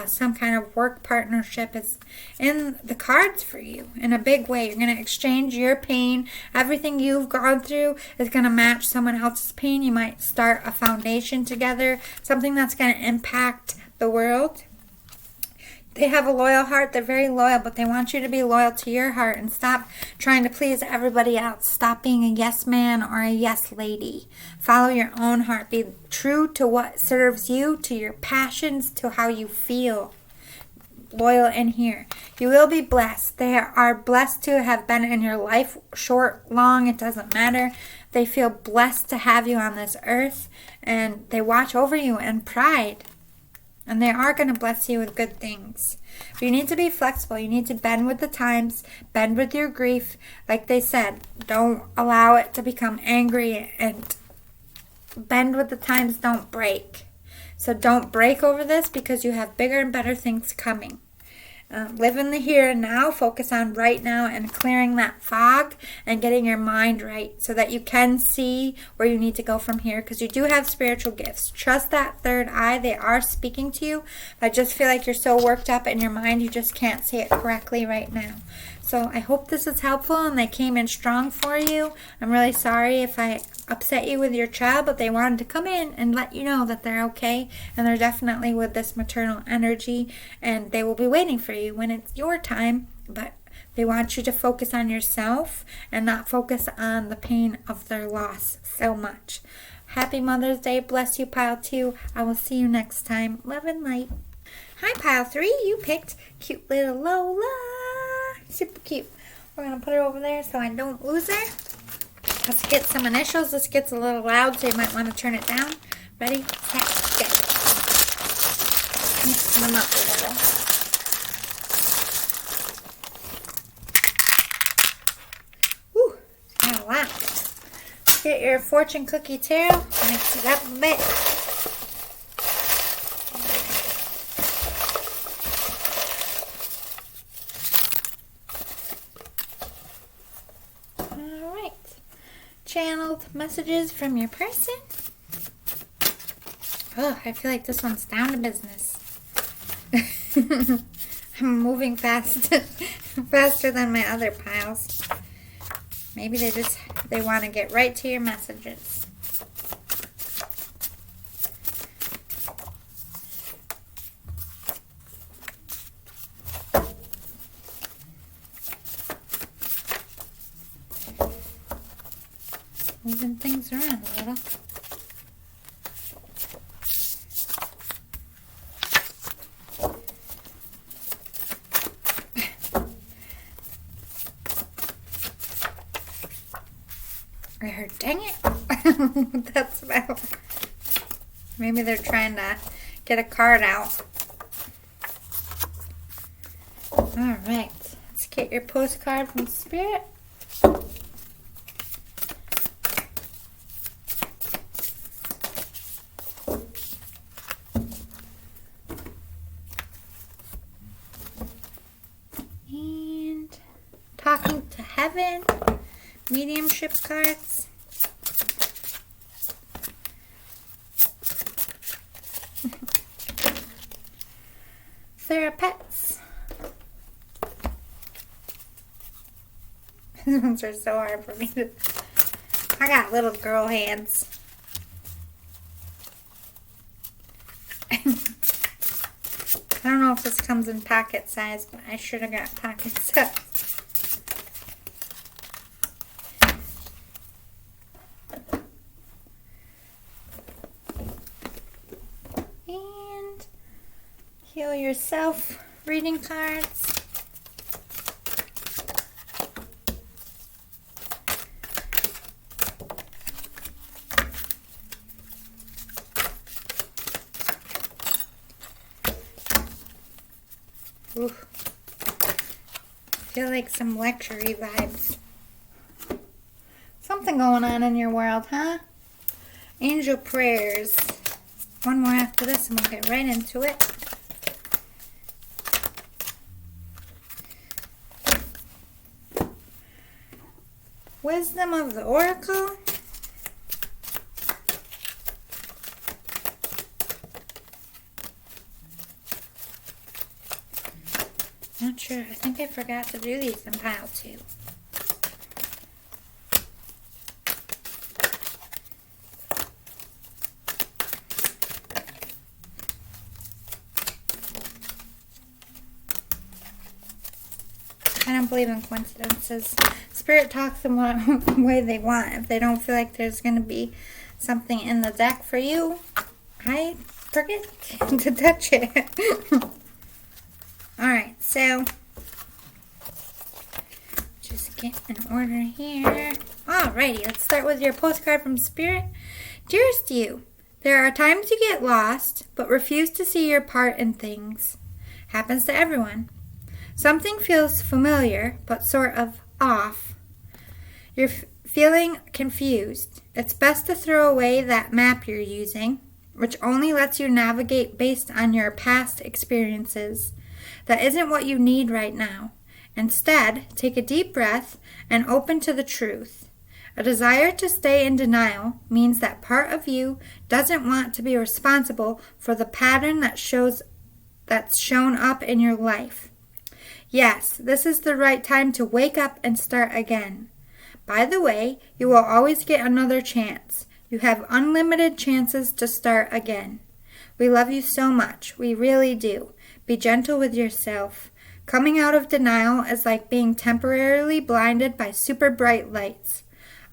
some kind of work partnership is in the cards for you in a big way. You're going to exchange your pain. Everything you've gone through is going to match someone else's pain. You might start a foundation together, something that's going to impact the world. They have a loyal heart. They're very loyal, but they want you to be loyal to your heart and stop trying to please everybody else. Stop being a yes man or a yes lady. Follow your own heart. Be true to what serves you, to your passions, to how you feel. Loyal in here. You will be blessed. They are blessed to have been in your life, short, long, it doesn't matter. They feel blessed to have you on this earth, and they watch over you in pride. And they are going to bless you with good things. But you need to be flexible. You need to bend with the times, bend with your grief. Like they said, don't allow it to become angry, and bend with the times, don't break. So don't break over this, because you have bigger and better things coming. Live in the here and now. Focus on right now and clearing that fog and getting your mind right so that you can see where you need to go from here, because you do have spiritual gifts. Trust that third eye. They are speaking to you. I just feel like you're so worked up in your mind you just can't see it correctly right now. So I hope this is helpful and they came in strong for you. I'm really sorry if I upset you with your child, but they wanted to come in and let you know that they're okay, and they're definitely with this maternal energy, and they will be waiting for you when it's your time, but they want you to focus on yourself and not focus on the pain of their loss so much. Happy Mother's Day. Bless you, Pile 2. I will see you next time. Love and light. Hi, Pile 3. You picked cute little Lola. Super cute. We're going to put her over there so I don't lose her. Let's get some initials. This gets a little loud, so you might want to turn it down. Ready, set, go. Mix them up a little. Whew, got a lot. Let's get your fortune cookie tarot. Mix it up a bit. Channeled messages from your person. Oh, I feel like this one's down to business. I'm moving fast, faster than my other piles. Maybe they want to get right to your messages. Moving things around a little. I heard, dang it. That's about. Maybe they're trying to get a card out. Alright, let's get your postcard from Spirit. Talking to Heaven, mediumship cards. Therapests. These ones are so hard for me to. I got little girl hands. I don't know if this comes in pocket size, but I should have got pocket size. And heal yourself reading cards. Ooh. Feel like some lecture-y vibes. Something going on in your world, huh? Angel prayers. One more after this and we'll get right into it. Wisdom of the Oracle. Not sure. I think I forgot to do these in pile 2. don't believe in coincidences. Spirit talks in what way they want. If they don't feel like there's going to be something in the deck for you, I forget to touch it. Alright, so just get an order here. Alrighty, let's start with your postcard from Spirit. Dearest you, there are times you get lost, but refuse to see your part in things. Happens to everyone. Something feels familiar, but sort of off. You're feeling confused. It's best to throw away that map you're using, which only lets you navigate based on your past experiences. That isn't what you need right now. Instead, take a deep breath and open to the truth. A desire to stay in denial means that part of you doesn't want to be responsible for the pattern that's shown up in your life. Yes, this is the right time to wake up and start again. By the way, you will always get another chance. You have unlimited chances to start again. We love you so much. We really do. Be gentle with yourself. Coming out of denial is like being temporarily blinded by super bright lights.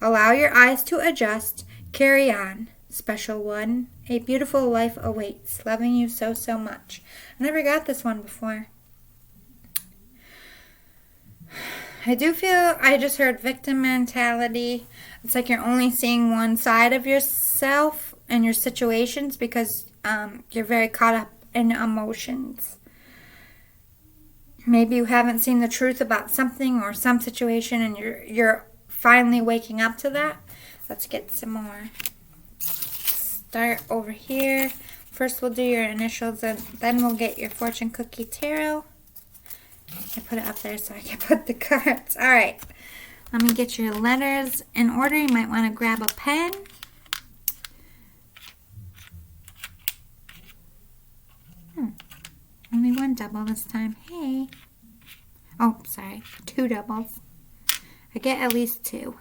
Allow your eyes to adjust. Carry on. Special one. A beautiful life awaits. Loving you so, so much. I never got this one before. I do feel, I just heard victim mentality. It's like you're only seeing one side of yourself and your situations because you're very caught up in emotions. Maybe you haven't seen the truth about something or some situation and you're finally waking up to that. Let's get some more. Start over here. First we'll do your initials and then we'll get your fortune cookie tarot. I put it up there so I can put the cards. Alright. Let me get your letters in order. You might want to grab a pen. Only one double this time. Hey. Oh, sorry. 2 doubles. I get at least 2.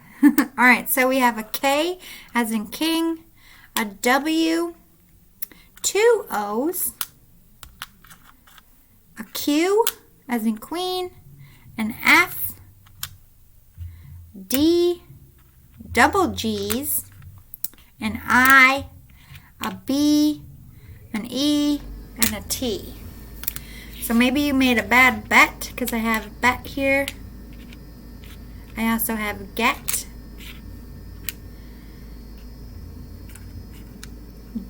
Alright, so we have a K as in king, a W, 2 O's, a Q as in queen, an F, D, double G's, an I, a B, an E, and a T. So maybe you made a bad bet because I have bet here. I also have get,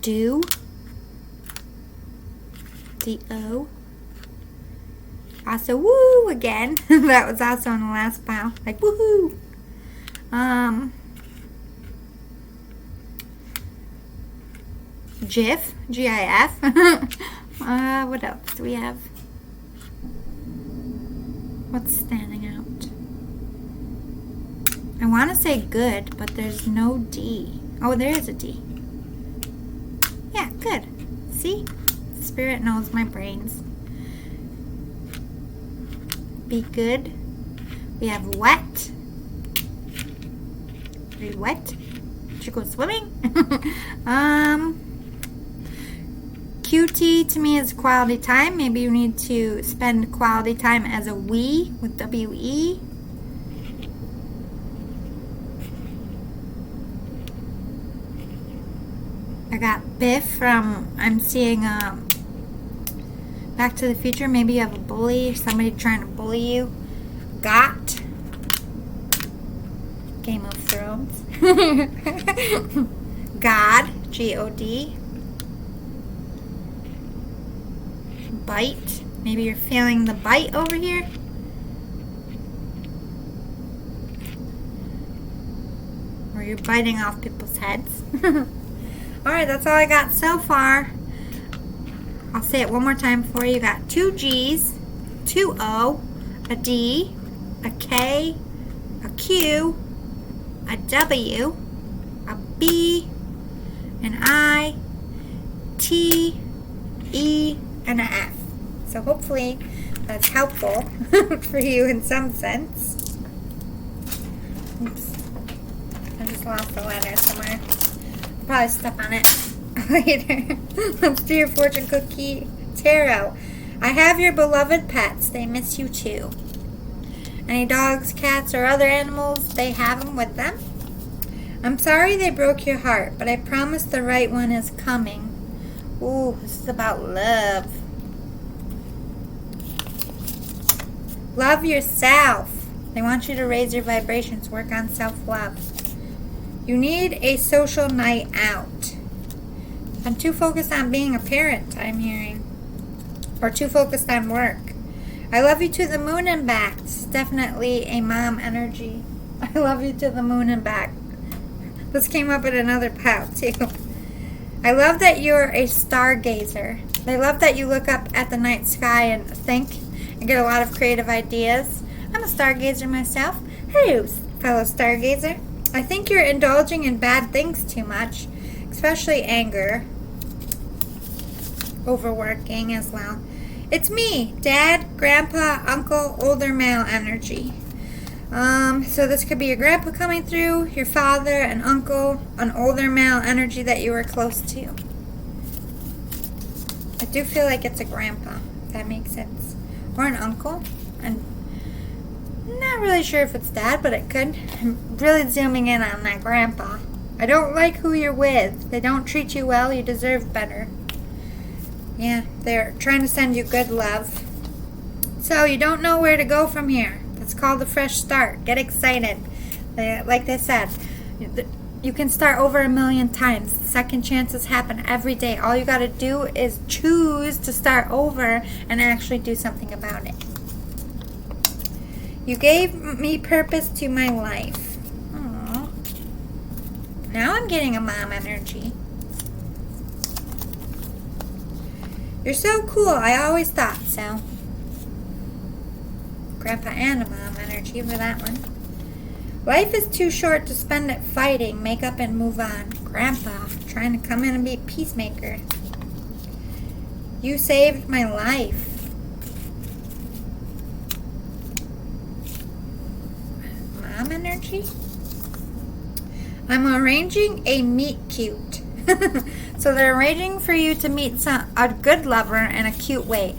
do, D-O. Also, woo again. That was also in the last pile. Like, woohoo. GIF, G-I-F. What else do we have? What's standing out? I want to say good, but there's no D. Oh, there is a D. Yeah, good. See? Spirit knows my brains. Be good. We have wet. Are you wet? Should you go swimming? QT to me is quality time. Maybe you need to spend quality time as a we with W-E. I got Biff from, I'm seeing Back to the Future. Maybe you have a bully, somebody trying to bully you. Got. Game of Thrones. God, G-O-D. Bite. Maybe you're feeling the bite over here. Or you're biting off people's heads. Alright, that's all I got so far. I'll say it one more time for you. You got 2 G's, 2 O, a D, a K, a Q, a W, a B, an I, T, E, and an F. So hopefully that's helpful for you in some sense. Oops. I just lost the letter somewhere. I'll probably step on it later. Let's do your fortune cookie tarot. I have your beloved pets. They miss you too. Any dogs, cats, or other animals, they have them with them. I'm sorry they broke your heart, but I promise the right one is coming. Ooh, this is about love. Love yourself. They want you to raise your vibrations, work on self-love. You need a social night out. I'm too focused on being a parent, I'm hearing. Or too focused on work. I love you to the moon and back. This is definitely a mom energy. I love you to the moon and back. This came up in another pile, too. I love that you're a stargazer. I love that you look up at the night sky and think and get a lot of creative ideas. I'm a stargazer myself. Hello, fellow stargazer. I think you're indulging in bad things too much, especially anger, overworking as well. It's me, Dad, Grandpa, Uncle, older male energy. So this could be your grandpa coming through, your father, an uncle, an older male energy that you were close to. I do feel like it's a grandpa, if that makes sense. Or an uncle. And I'm not really sure if it's Dad, but it could. I'm really zooming in on that grandpa. I don't like who you're with. They don't treat you well. You deserve better. Yeah, they're trying to send you good love. So you don't know where to go from here. That's called a fresh start. Get excited. Like they said, you can start over 1,000,000 times. Second chances happen every day. All you got to do is choose to start over and actually do something about it. You gave me purpose to my life. Aww. Now I'm getting a mom energy. You're so cool. I always thought so. Grandpa and a mom energy for that one. Life is too short to spend it fighting. Make up and move on. Grandpa trying to come in and be a peacemaker. You saved my life. Mom energy. I'm arranging a meet cute. So they're arranging for you to meet a good lover in a cute way.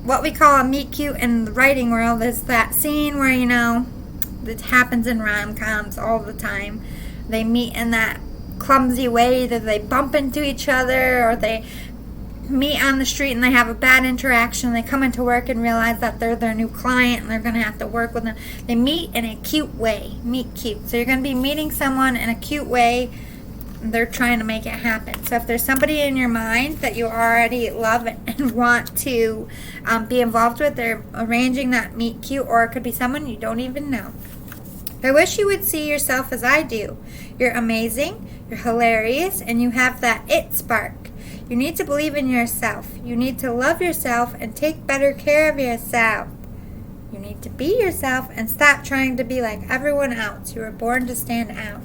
What we call a meet cute in the writing world is that scene where, you know, it happens in rom-coms all the time. They meet in that clumsy way that they bump into each other, or they meet on the street and they have a bad interaction. They come into work and realize that they're their new client and they're going to have to work with them. They meet in a cute way. Meet cute. So you're going to be meeting someone in a cute way. They're trying to make it happen. So if there's somebody in your mind that you already love and want to be involved with, they're arranging that meet cute, or it could be someone you don't even know. I wish you would see yourself as I do. You're amazing, you're hilarious, and you have that it spark. You need to believe in yourself. You need to love yourself and take better care of yourself. You need to be yourself and stop trying to be like everyone else. You were born to stand out.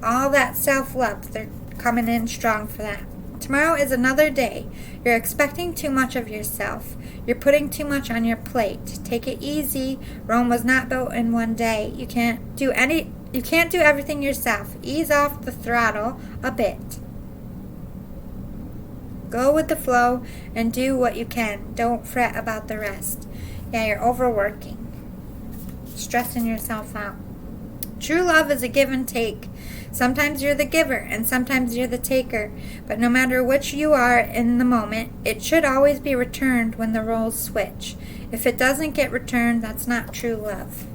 All that self-love, they're coming in strong for that. Tomorrow is another day. You're expecting too much of yourself. You're putting too much on your plate. Take it easy. Rome was not built in one day. You can't do everything yourself. Ease off the throttle a bit. Go with the flow and do what you can. Don't fret about the rest. Yeah, you're overworking. Stressing yourself out. True love is a give and take. Sometimes you're the giver and sometimes you're the taker. But no matter which you are in the moment, it should always be returned when the roles switch. If it doesn't get returned, that's not true love.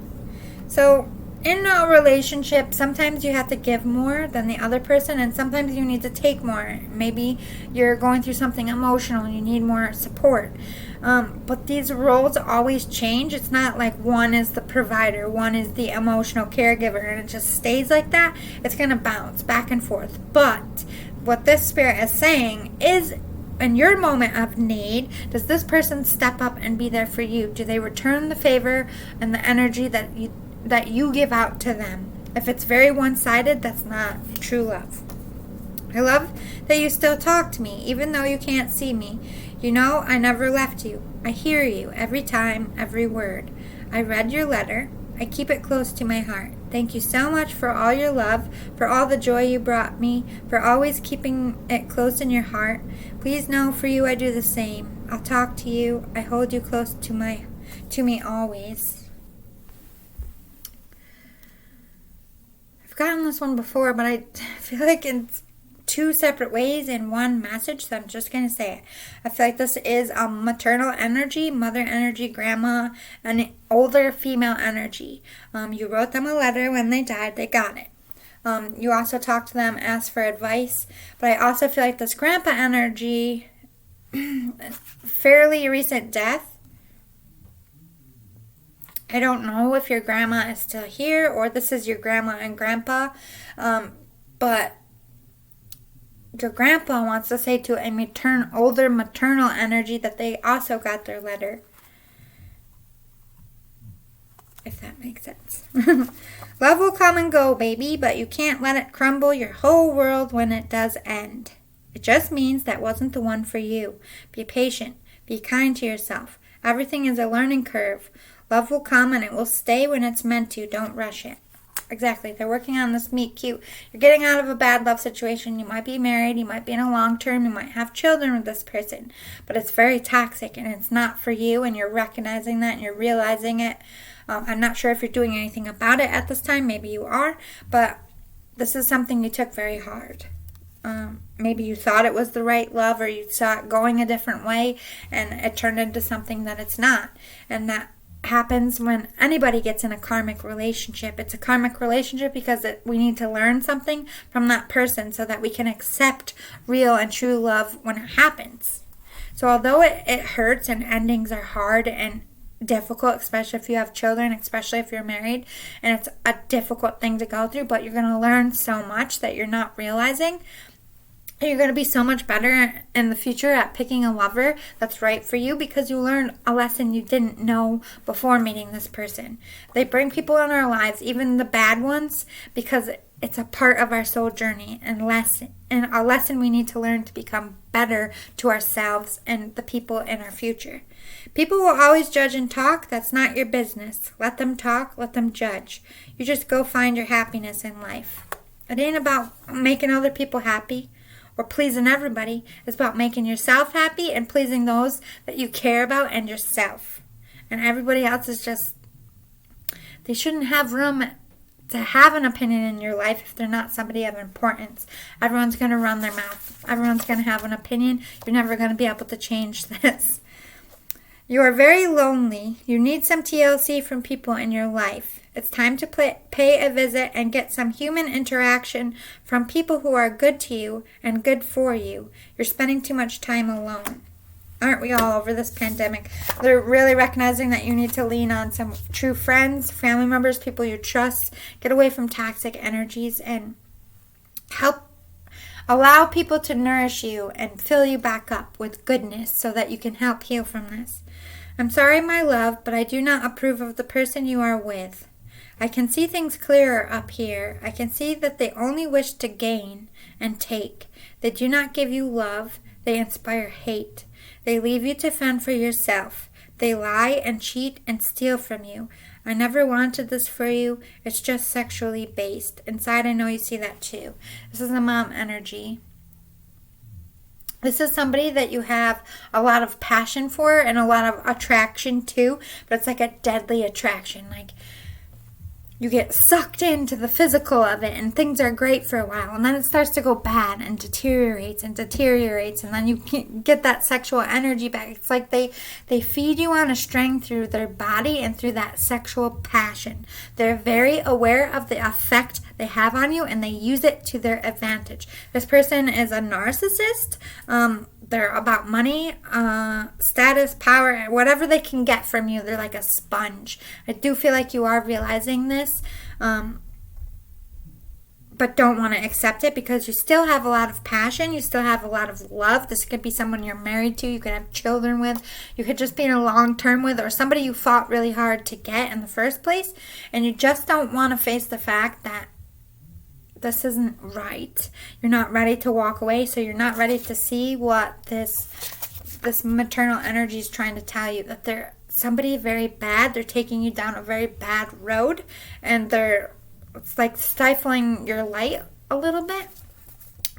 So in a relationship, sometimes you have to give more than the other person, and sometimes you need to take more. Maybe you're going through something emotional and you need more support. But these roles always change. It's not like one is the provider, one is the emotional caregiver, and it just stays like that. It's going to bounce back and forth. But what this spirit is saying is, in your moment of need, does this person step up and be there for you? Do they return the favor and the energy that you give out to them? If it's very one-sided, that's not true love. I love that you still talk to me, even though you can't see me. You know, I never left you. I hear you every time, every word. I read your letter. I keep it close to my heart. Thank you so much for all your love, for all the joy you brought me, for always keeping it close in your heart. Please know for you I do the same. I'll talk to you. I hold you close to me always. gotten this one before, but I feel like it's two separate ways in one message, so I'm just going to say it. I feel like this is a maternal energy, mother energy, grandma, and older female energy. You wrote them a letter when they died. They got it. You also talked to them, asked for advice. But I also feel like this grandpa energy, fairly recent death. I don't know if your grandma is still here or this is your grandma and grandpa. But your grandpa wants to say to a older maternal energy that they also got their letter. If that makes sense. Love will come and go, baby, but you can't let it crumble your whole world when it does end. It just means that wasn't the one for you. Be patient. Be kind to yourself. Everything is a learning curve. Love will come and it will stay when it's meant to. Don't rush it. Exactly. They're working on this meet cute. You're getting out of a bad love situation. You might be married. You might be in a long term. You might have children with this person. But it's very toxic and it's not for you. And you're recognizing that and you're realizing it. I'm not sure if you're doing anything about it at this time. Maybe you are. But this is something you took very hard. Maybe you thought it was the right love or you saw it going a different way. And it turned into something that it's not. And that happens when anybody gets in a karmic relationship. It's a karmic relationship because we need to learn something from that person so that we can accept real and true love when it happens. So although it hurts and endings are hard and difficult, especially if you have children, especially if you're married, and it's a difficult thing to go through, but you're going to learn so much that you're not realizing. You're going to be so much better in the future at picking a lover that's right for you because you learned a lesson you didn't know before meeting this person. They bring people in our lives, even the bad ones, because it's a part of our soul journey and a lesson we need to learn to become better to ourselves and the people in our future. People will always judge and talk. That's not your business. Let them talk. Let them judge. You just go find your happiness in life. It ain't about making other people happy or pleasing everybody. It's about making yourself happy and pleasing those that you care about and yourself. And everybody else is just, they shouldn't have room to have an opinion in your life if they're not somebody of importance. Everyone's going to run their mouth. Everyone's going to have an opinion. You're never going to be able to change this. You are very lonely. You need some TLC from people in your life. It's time to pay a visit and get some human interaction from people who are good to you and good for you. You're spending too much time alone. Aren't we all over this pandemic? They're really recognizing that you need to lean on some true friends, family members, people you trust. Get away from toxic energies and allow people to nourish you and fill you back up with goodness so that you can help heal from this. I'm sorry, my love, but I do not approve of the person you are with. I can see things clearer up here. I can see that they only wish to gain and take. They do not give you love. They inspire hate. They leave you to fend for yourself. They lie and cheat and steal from you. I never wanted this for you. It's just sexually based. Inside, I know you see that too. This is a mom energy. This is somebody that you have a lot of passion for and a lot of attraction to, but it's like a deadly attraction. Like, you get sucked into the physical of it and things are great for a while and then it starts to go bad and deteriorates and then you can't get that sexual energy back. It's like they feed you on a string through their body and through that sexual passion. They're very aware of the effect they have on you and they use it to their advantage. This person is a narcissist. They're about money, status, power, whatever they can get from you. They're like a sponge. I do feel like you are realizing this, but don't want to accept it because you still have a lot of passion. You still have a lot of love. This could be someone you're married to. You could have children with. You could just be in a long term with, or somebody you fought really hard to get in the first place, and you just don't want to face the fact that this isn't right. You're not ready to walk away, so you're not ready to see what this maternal energy is trying to tell you, that they're somebody very bad. They're taking you down a very bad road, and it's like stifling your light a little bit.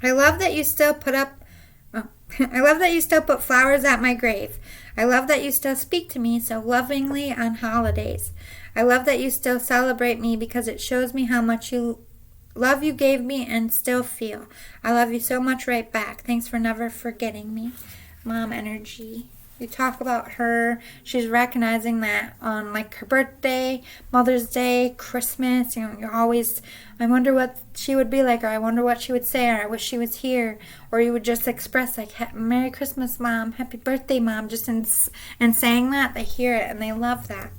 I love that you still put flowers at my grave. I love that you still speak to me so lovingly on holidays. I love that you still celebrate me because it shows me how much you love you gave me and still feel. I love you so much right back. Thanks for never forgetting me. Mom energy. You talk about her. She's recognizing that on like her birthday, Mother's Day, Christmas. You're always, I wonder what she would be like, or I wonder what she would say, or I wish she was here. Or you would just express like, Merry Christmas, Mom, Happy Birthday, Mom. Just in saying that, they hear it and they love that.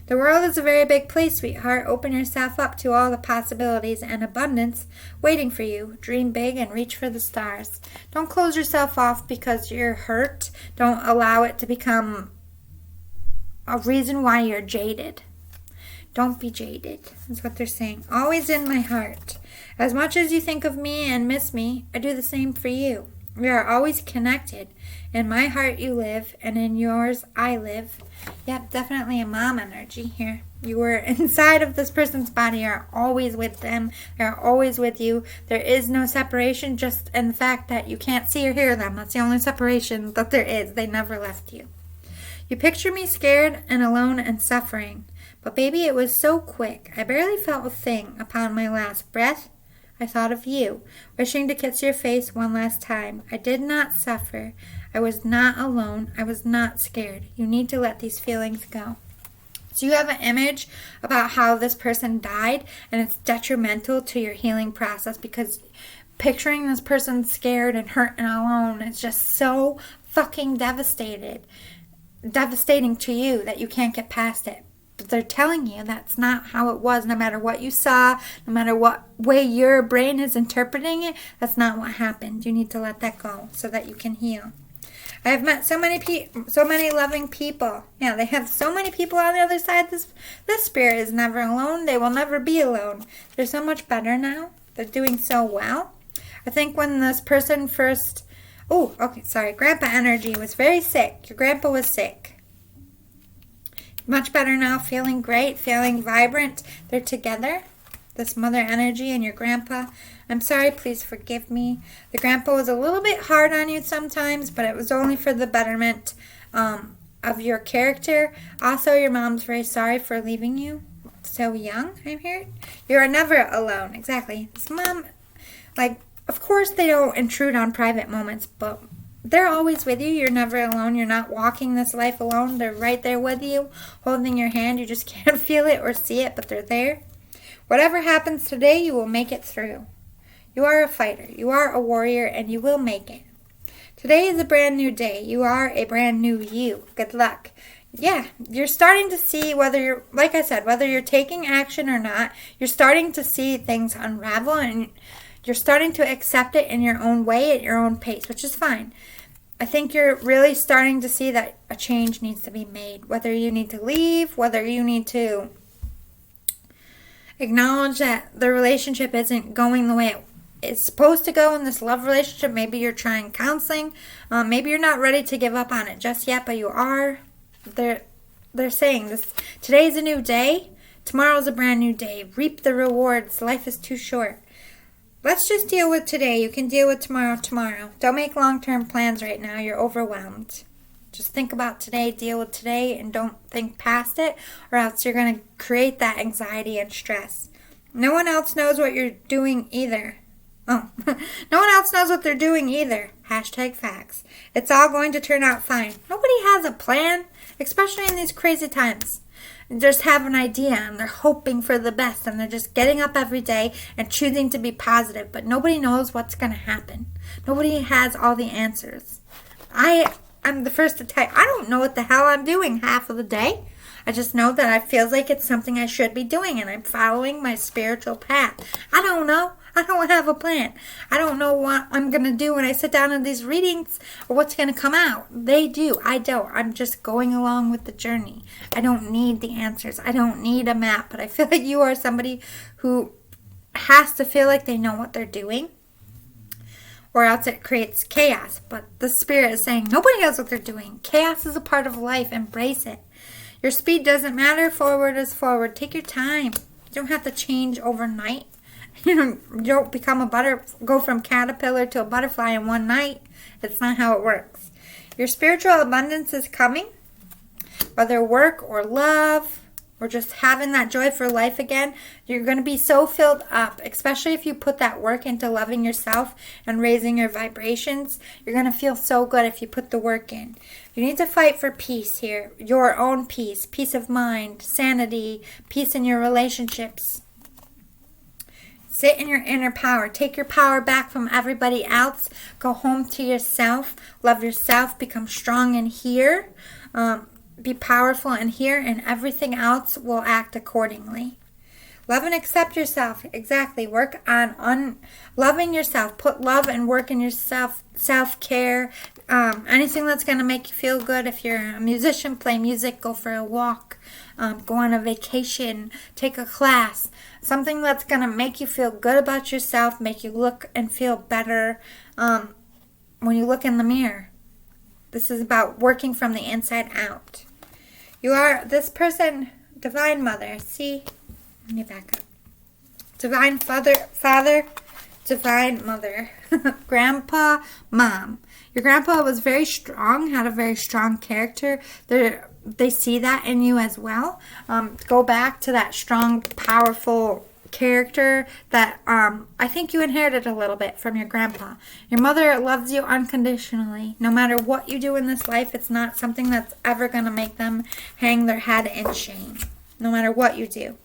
The world is a very big place, sweetheart. Open yourself up to all the possibilities and abundance waiting for you. Dream big and reach for the stars. Don't close yourself off because you're hurt. Don't allow it to become a reason why you're jaded. Don't be jaded, is what they're saying. Always in my heart. As much as you think of me and miss me, I do the same for you. We are always connected. In my heart you live, and in yours I live. Yep, definitely a mom energy here. You were inside of this person's body. You're always with them. They're always with you. There is no separation, just in the fact that you can't see or hear them. That's the only separation that there is. They never left you. You picture me scared and alone and suffering. But baby, it was so quick. I barely felt a thing. Upon my last breath, I thought of you, wishing to kiss your face one last time. I did not suffer. I was not alone. I was not scared. You need to let these feelings go. So you have an image about how this person died, and it's detrimental to your healing process because picturing this person scared and hurt and alone is just so fucking devastating to you that you can't get past it. But they're telling you that's not how it was. No matter what you saw, no matter what way your brain is interpreting it, that's not what happened. You need to let that go so that you can heal. I have met so many loving people. Yeah, they have so many people on the other side. This spirit is never alone. They will never be alone. They're so much better now. They're doing so well. I think when this person first... Oh, okay, sorry. Grandpa energy was very sick. Your grandpa was sick. Much better now, feeling great, feeling vibrant. They're together, this mother energy and your grandpa. I'm sorry, please forgive me. The grandpa was a little bit hard on you sometimes, but it was only for the betterment of your character. Also, your mom's very sorry for leaving you so young, I'm hearing. You are never alone, exactly. This mom, like, of course they don't intrude on private moments, but... they're always with you. You're never alone. You're not walking this life alone. They're right there with you, holding your hand. You just can't feel it or see it, but they're there. Whatever happens today, you will make it through. You are a fighter. You are a warrior, and you will make it. Today is a brand new day. You are a brand new you. Good luck. Yeah, you're starting to see whether you're, like I said, whether you're taking action or not, you're starting to see things unravel, and you're starting to accept it in your own way, at your own pace, which is fine. I think you're really starting to see that a change needs to be made. Whether you need to leave, whether you need to acknowledge that the relationship isn't going the way it is supposed to go in this love relationship. Maybe you're trying counseling. Maybe you're not ready to give up on it just yet, but you are. They're saying this. Today's a new day. Tomorrow's a brand new day. Reap the rewards. Life is too short. Let's just deal with today. You can deal with tomorrow. Don't make long-term plans right now. You're overwhelmed. Just think about today, deal with today, and don't think past it, or else you're going to create that anxiety and stress. No one else knows what you're doing either. Oh, no one else knows what they're doing either. #facts. It's all going to turn out fine. Nobody has a plan, especially in these crazy times. Just have an idea and they're hoping for the best and they're just getting up every day and choosing to be positive, but nobody knows what's going to happen. Nobody has all the answers. I'm the first to tell you, I don't know what the hell I'm doing half of the day. I just know that I feel like it's something I should be doing and I'm following my spiritual path. I don't know. I don't have a plan. I don't know what I'm going to do when I sit down in these readings or what's going to come out. They do. I don't. I'm just going along with the journey. I don't need the answers. I don't need a map. But I feel like you are somebody who has to feel like they know what they're doing, or else it creates chaos. But the spirit is saying nobody knows what they're doing. Chaos is a part of life. Embrace it. Your speed doesn't matter. Forward is forward. Take your time. You don't have to change overnight. You don't go from caterpillar to a butterfly in one night. It's not how it works. Your spiritual abundance is coming, whether work or love, or just having that joy for life again, you're going to be so filled up, especially if you put that work into loving yourself and raising your vibrations. You're going to feel so good if you put the work in. You need to fight for peace here, your own peace, peace of mind, sanity, peace in your relationships. Sit in your inner power. Take your power back from everybody else. Go home to yourself. Love yourself. Become strong in here. Be powerful in here, and everything else will act accordingly. Love and accept yourself. Exactly. Work on loving yourself. Put love and work in yourself. Self-care. Anything that's going to make you feel good. If you're a musician, play music. Go for a walk. Go on a vacation. Take a class. Something that's going to make you feel good about yourself. Make you look and feel better when you look in the mirror. This is about working from the inside out. You are this person, Divine Mother. See? Let me back up. Divine Father, Divine Mother. Grandpa, Mom. Your grandpa was very strong, had a very strong character. They see that in you as well. Go back to that strong, powerful character that I think you inherited a little bit from your grandpa. Your mother loves you unconditionally. No matter what you do in this life, it's not something that's ever going to make them hang their head in shame. No matter what you do.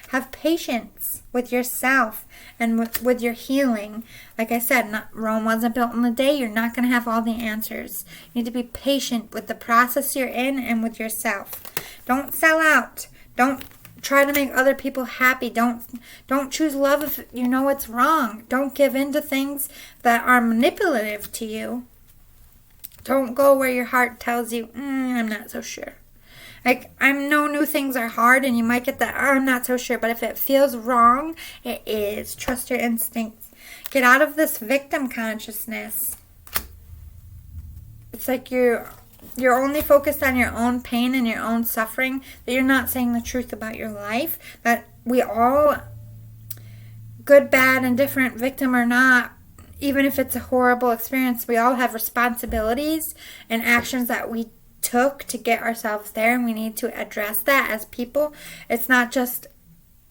Have patience with yourself and with your healing. Like I said, Rome wasn't built in a day. You're not going to have all the answers. You need to be patient with the process you're in and with yourself. Don't sell out. Don't try to make other people happy. Don't choose love if you know it's wrong. Don't give in to things that are manipulative to you. Don't go where your heart tells you, I'm not so sure. Like, I know new things are hard and you might get that, I'm not so sure. But if it feels wrong, it is. Trust your instincts. Get out of this victim consciousness. It's like you're only focused on your own pain and your own suffering, that you're not saying the truth about your life, that we all, good, bad, indifferent, victim or not, even if it's a horrible experience, we all have responsibilities and actions that we took to get ourselves there, and we need to address that as people. It's not just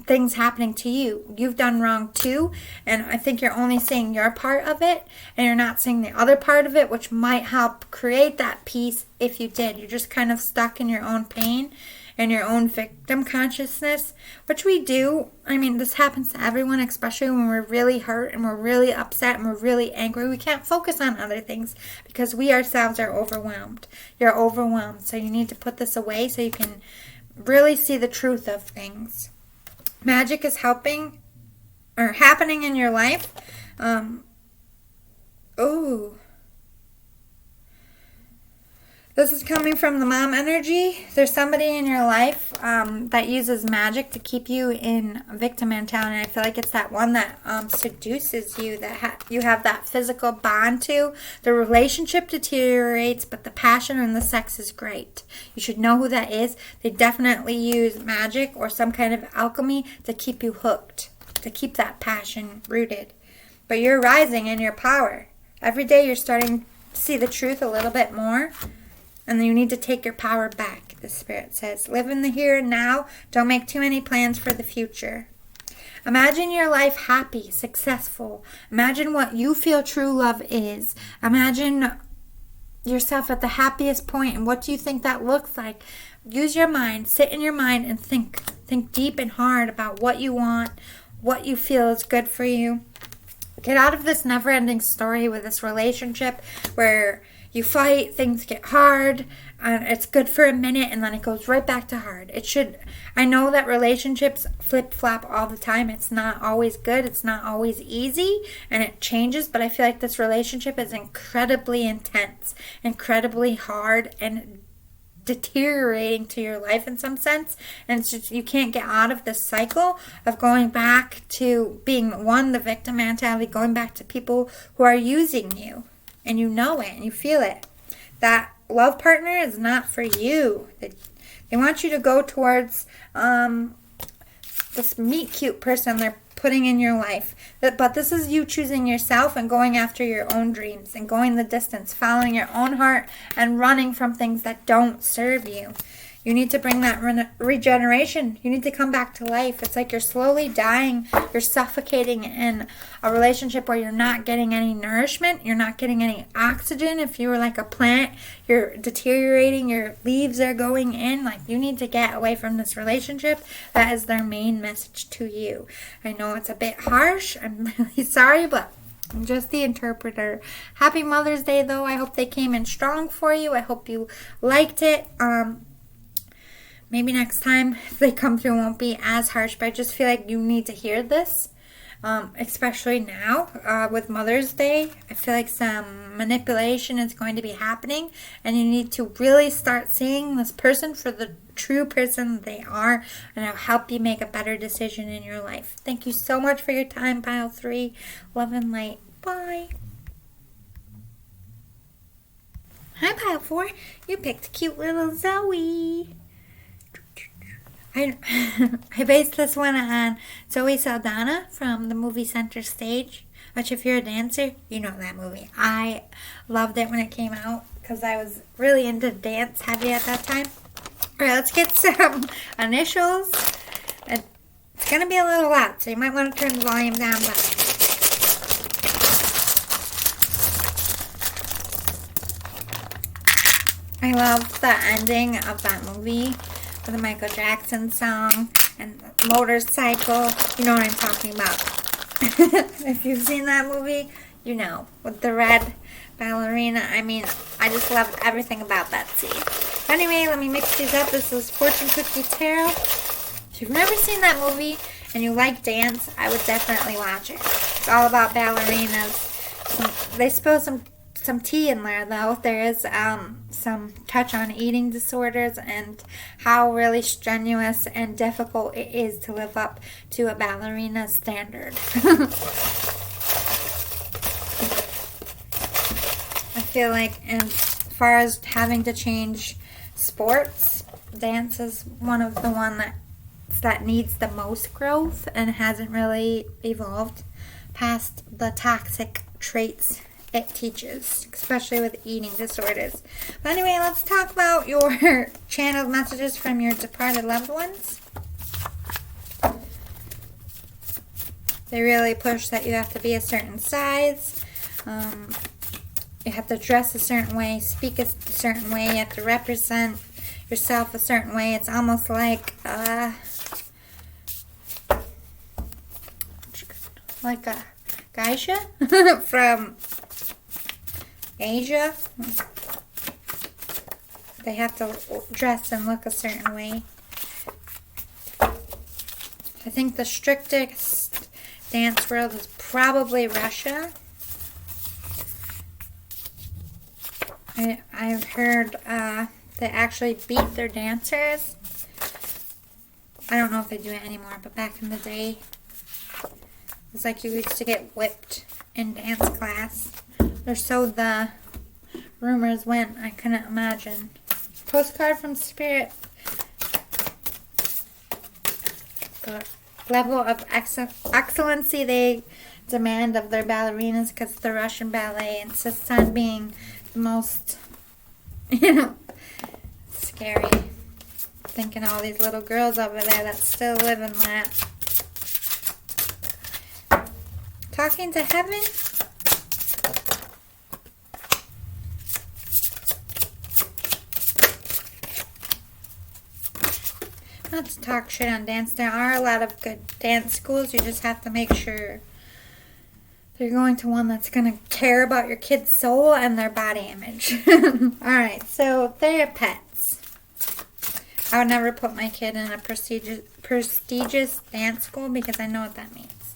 things happening to you. You've done wrong too, and I think you're only seeing your part of it, and you're not seeing the other part of it, which might help create that peace if you did. You're just kind of stuck in your own pain and your own victim consciousness, which we do. I mean, this happens to everyone, especially when we're really hurt and we're really upset and we're really angry. We can't focus on other things because we ourselves are overwhelmed. You're overwhelmed, so you need to put this away so you can really see the truth of things. Magic is happening in your life. This is coming from the mom energy. There's somebody in your life that uses magic to keep you in victim mentality. I feel like it's that one that seduces you, that you have that physical bond to. The relationship deteriorates, but the passion and the sex is great. You should know who that is. They definitely use magic or some kind of alchemy to keep you hooked, to keep that passion rooted. But you're rising in your power. Every day you're starting to see the truth a little bit more. And then you need to take your power back, the Spirit says. Live in the here and now. Don't make too many plans for the future. Imagine your life happy, successful. Imagine what you feel true love is. Imagine yourself at the happiest point, and what do you think that looks like? Use your mind. Sit in your mind and think. Think deep and hard about what you want, what you feel is good for you. Get out of this never-ending story with this relationship where you fight, things get hard, and it's good for a minute, and then it goes right back to hard. I know that relationships flip-flop all the time. It's not always good. It's not always easy, and it changes, but I feel like this relationship is incredibly intense, incredibly hard, and deteriorating to your life in some sense. And it's just, you can't get out of this cycle of going back to being, the victim mentality, going back to people who are using you. And you know it, and you feel it. That love partner is not for you. They want you to go towards this meet cute person they're putting in your life. But this is you choosing yourself and going after your own dreams and going the distance, following your own heart and running from things that don't serve you. You need to bring that regeneration. You need to come back to life. It's like you're slowly dying. You're suffocating in a relationship where you're not getting any nourishment. You're not getting any oxygen. If you were like a plant, you're deteriorating. Your leaves are going in. Like, you need to get away from this relationship. That is their main message to you. I know it's a bit harsh. I'm really sorry, but I'm just the interpreter. Happy Mother's Day, though. I hope they came in strong for you. I hope you liked it. Maybe next time, if they come through, it won't be as harsh, but I just feel like you need to hear this, especially now with Mother's Day. I feel like some manipulation is going to be happening, and you need to really start seeing this person for the true person they are, and it'll help you make a better decision in your life. Thank you so much for your time, Pile 3. Love and light. Bye. Hi, Pile 4. You picked cute little Zoe. I based this one on Zoe Saldana from the movie Center Stage, which if you're a dancer, you know that movie. I loved it when it came out because I was really into dance heavy at that time. Alright, let's get some initials. It's going to be a little loud, so you might want to turn the volume down. But I love the ending of that movie. The Michael Jackson song and the motorcycle. You know what I'm talking about. If you've seen that movie, you know. With the red ballerina. I mean, I just loved everything about that scene. Anyway, let me mix these up. This is Fortune Cookie Tarot. If you've never seen that movie and you like dance, I would definitely watch it. It's all about ballerinas. They spill some tea in there, though. There is some touch on eating disorders and how really strenuous and difficult it is to live up to a ballerina standard. I feel like as far as having to change sports, dance is one of the one that needs the most growth and hasn't really evolved past the toxic traits it teaches, especially with eating disorders. But anyway, let's talk about your channeled messages from your departed loved ones. They really push that you have to be a certain size. You have to dress a certain way, speak a certain way. You have to represent yourself a certain way. It's almost like a geisha from Asia. They have to dress and look a certain way. I think the strictest dance world is probably Russia. I've heard they actually beat their dancers. I don't know if they do it anymore, but back in the day, it's like you used to get whipped in dance class. Or so the rumors went. I couldn't imagine. Postcard from Spirit. The level of excellency they demand of their ballerinas, because the Russian ballet insists on being the most, scary. Thinking all these little girls over there that still live in that. Talking to heaven. Not to talk shit on dance. There are a lot of good dance schools. You just have to make sure you're going to one that's going to care about your kid's soul and their body image. Alright, so they're your pets. I would never put my kid in a prestigious dance school because I know what that means.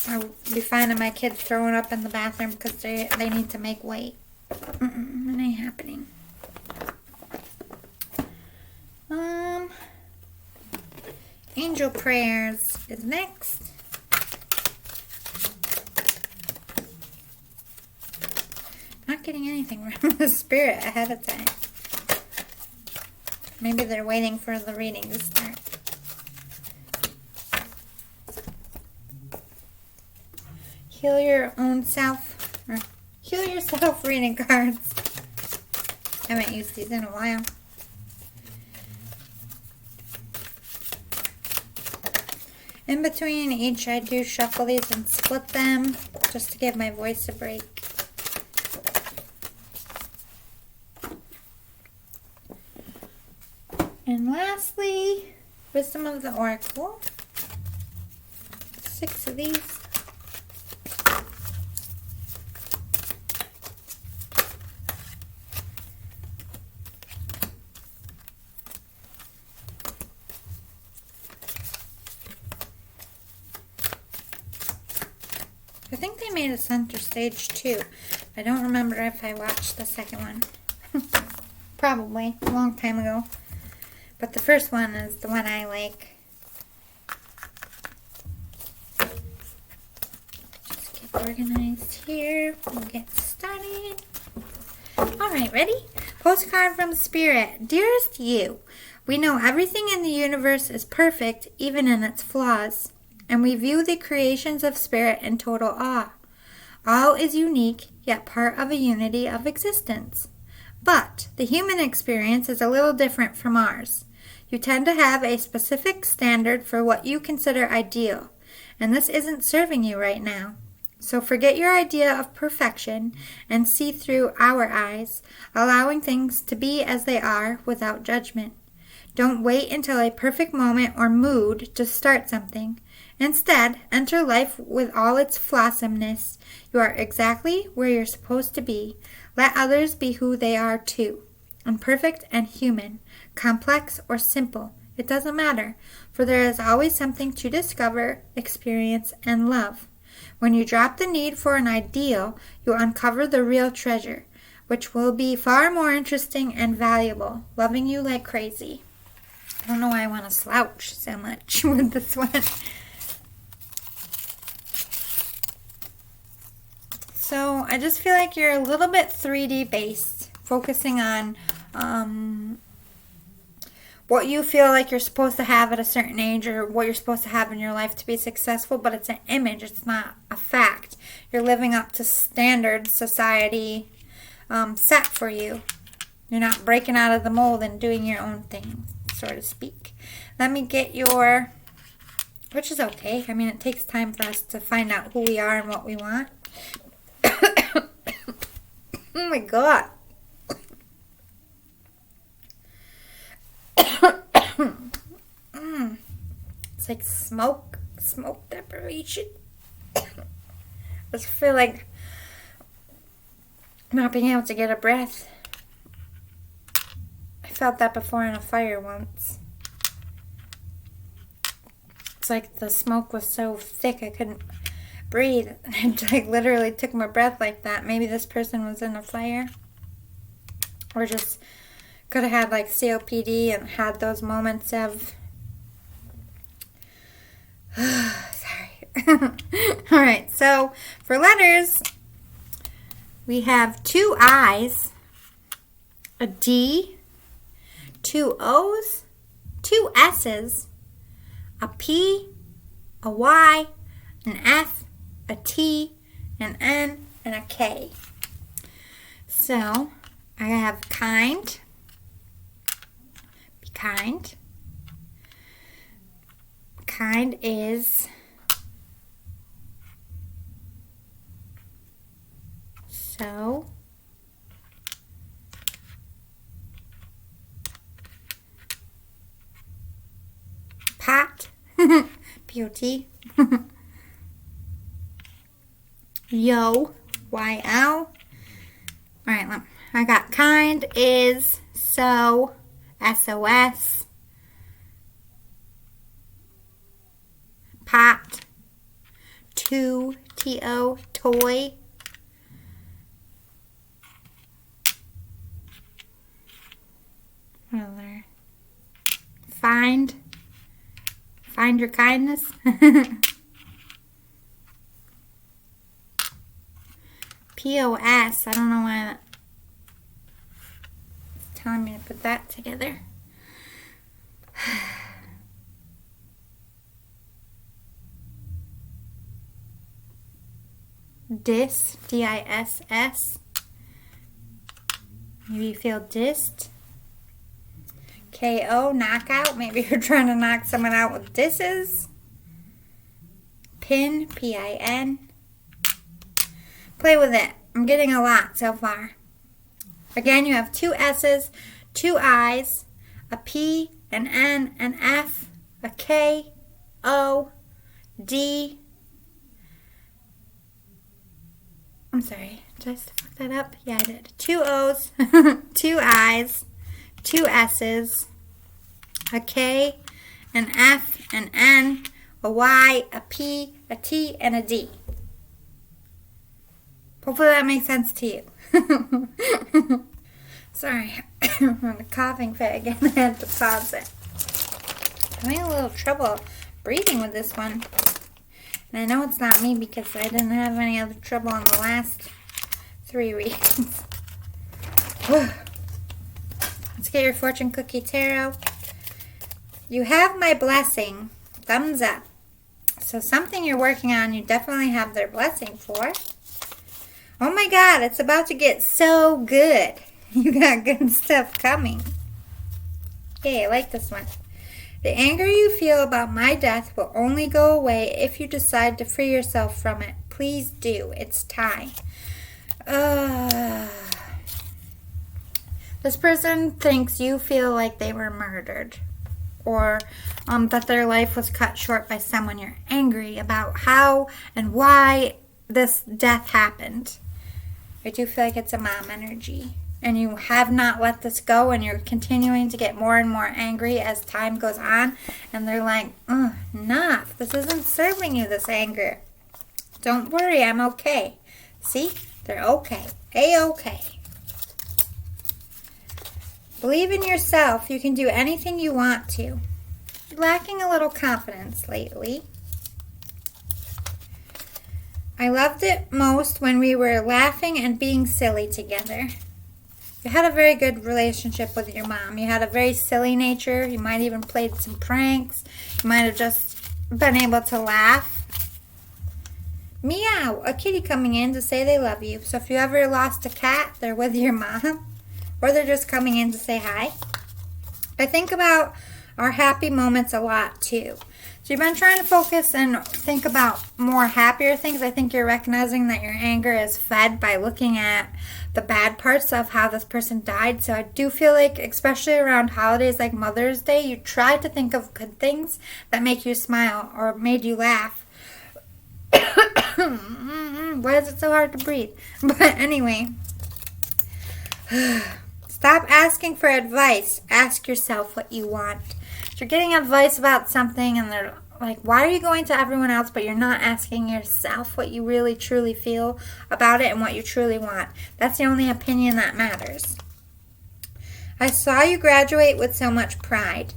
I would be finding my kids throwing up in the bathroom because they need to make weight. It ain't happening. Angel prayers is next. Not getting anything from the spirit ahead of time. Maybe they're waiting for the reading to start. Heal your own self, or heal yourself reading cards. I haven't used these in a while. In between each, I do shuffle these and split them just to give my voice a break. And lastly, Wisdom of the Oracle. 6 of these. I think they made a center stage too. I don't remember if I watched the second one. Probably a long time ago. But the first one is the one I like. Just get organized here. We'll get started. Alright, ready? Postcard from Spirit. Dearest you, we know everything in the universe is perfect, even in its flaws. And we view the creations of Spirit in total awe. All is unique, yet part of a unity of existence. But the human experience is a little different from ours. You tend to have a specific standard for what you consider ideal, and this isn't serving you right now. So forget your idea of perfection and see through our eyes, allowing things to be as they are without judgment. Don't wait until a perfect moment or mood to start something. Instead, enter life with all its flossomeness. You are exactly where you're supposed to be. Let others be who they are too. Imperfect and human, complex or simple, it doesn't matter, for there is always something to discover, experience, and love. When you drop the need for an ideal, you uncover the real treasure, which will be far more interesting and valuable, loving you like crazy. I don't know why I want to slouch so much with this one. So I just feel like you're a little bit 3D based, focusing on what you feel like you're supposed to have at a certain age or what you're supposed to have in your life to be successful, but it's an image, it's not a fact. You're living up to standards society set for you. You're not breaking out of the mold and doing your own thing, so to speak. Let me get your, which is okay. I mean, it takes time for us to find out who we are and what we want. Oh my God. It's like smoke deprivation. I just feel like not being able to get a breath. I felt that before in a fire once. It's like the smoke was so thick I couldn't breathe. It like literally took my breath like that. Maybe this person was in a fire. Or just could have had like COPD and had those moments of sorry. Alright, so for letters, we have 2 I's, a D, 2 O's, 2 S's, a P, a Y, an F, a T, an N, and a K. So I have kind, be kind. Kind is so. Pot, P-O-T. Yo, Y-O. Alright, I got kind is so, S-O-S. Pot, to, T-O, toy. What other? Find your kindness. P-O-S, I don't know why it's telling me to put that together. Dis, D-I-S-S. Maybe you feel dissed. KO, knockout. Maybe you're trying to knock someone out with disses. Pin, P-I-N. Play with it. I'm getting a lot so far. Again, you have 2 S's, 2 I's, a P, an N, an F, a K, O, D. I'm sorry, did I fuck that up? Yeah, I did. 2 O's, 2 I's, 2 S's, a K, an F, an N, a Y, a P, a T, and a D. Hopefully that makes sense to you. Sorry, I'm on a coughing fit again. I had to pause it. I'm having a little trouble breathing with this one. And I know it's not me because I didn't have any other trouble on the last 3 readings. Let's get your fortune cookie tarot. You have my blessing. Thumbs up. So something you're working on, you definitely have their blessing for. Oh my God, it's about to get so good. You got good stuff coming. Hey, I like this one. The anger you feel about my death will only go away if you decide to free yourself from it. Please do. It's time. This person thinks you feel like they were murdered. Or that their life was cut short by someone. You're angry about how and why this death happened. I do feel like it's a mom energy. And you have not let this go, and you're continuing to get more and more angry as time goes on. And they're like, enough. This isn't serving you, this anger. Don't worry, I'm okay. See? They're okay. A-okay. Believe in yourself. You can do anything you want to. You're lacking a little confidence lately. I loved it most when we were laughing and being silly together. You had a very good relationship with your mom. You had a very silly nature. You might even played some pranks. You might have just been able to laugh. Meow, a kitty coming in to say they love you. So if you ever lost a cat, they're with your mom. Or they're just coming in to say hi. I think about our happy moments a lot too. So you've been trying to focus and think about more happier things. I think you're recognizing that your anger is fed by looking at the bad parts of how this person died. So I do feel like, especially around holidays like Mother's Day, you try to think of good things that make you smile or made you laugh. Why is it so hard to breathe? But anyway, stop asking for advice. Ask yourself what you want. If you're getting advice about something and they're like, why are you going to everyone else but you're not asking yourself what you really truly feel about it and what you truly want? That's the only opinion that matters. I saw you graduate with so much pride.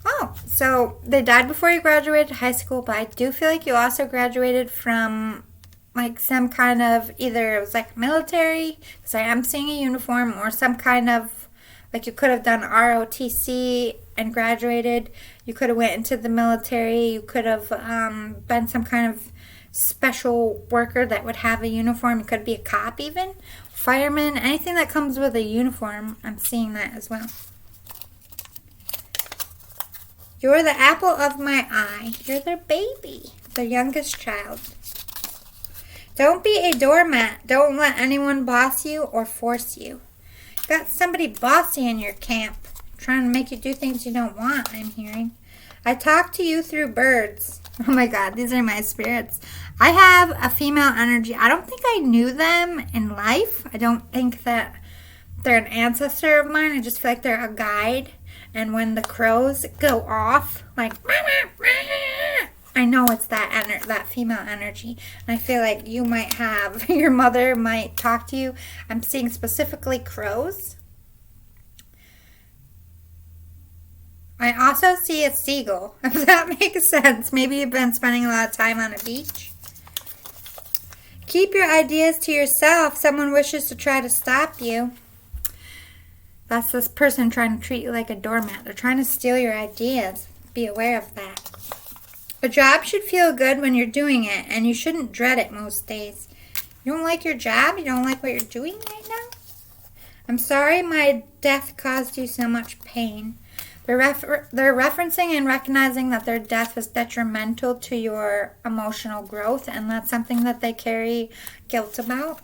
Oh, so they died before you graduated high school, but I do feel like you also graduated from like some kind of, either it was like military, because I am seeing a uniform, or some kind of, like you could have done ROTC and graduated. You could have went into the military. You could have been some kind of special worker that would have a uniform. You could be a cop even, fireman, anything that comes with a uniform. I'm seeing that as well. You're the apple of my eye. You're their baby, their youngest child. Don't be a doormat. Don't let anyone boss you or force you. Got somebody bossy in your camp, trying to make you do things you don't want, I'm hearing. I talk to you through birds. Oh my God, these are my spirits. I have a female energy. I don't think I knew them in life. I don't think that they're an ancestor of mine. I just feel like they're a guide. And when the crows go off, like, I know it's that female energy. And I feel like you might have, your mother might talk to you. I'm seeing specifically crows. I also see a seagull, if that makes sense. Maybe you've been spending a lot of time on a beach. Keep your ideas to yourself. Someone wishes to try to stop you. That's this person trying to treat you like a doormat. They're trying to steal your ideas. Be aware of that. A job should feel good when you're doing it, and you shouldn't dread it most days. You don't like your job? You don't like what you're doing right now? I'm sorry my death caused you so much pain. They're referencing and recognizing that their death was detrimental to your emotional growth, and that's something that they carry guilt about.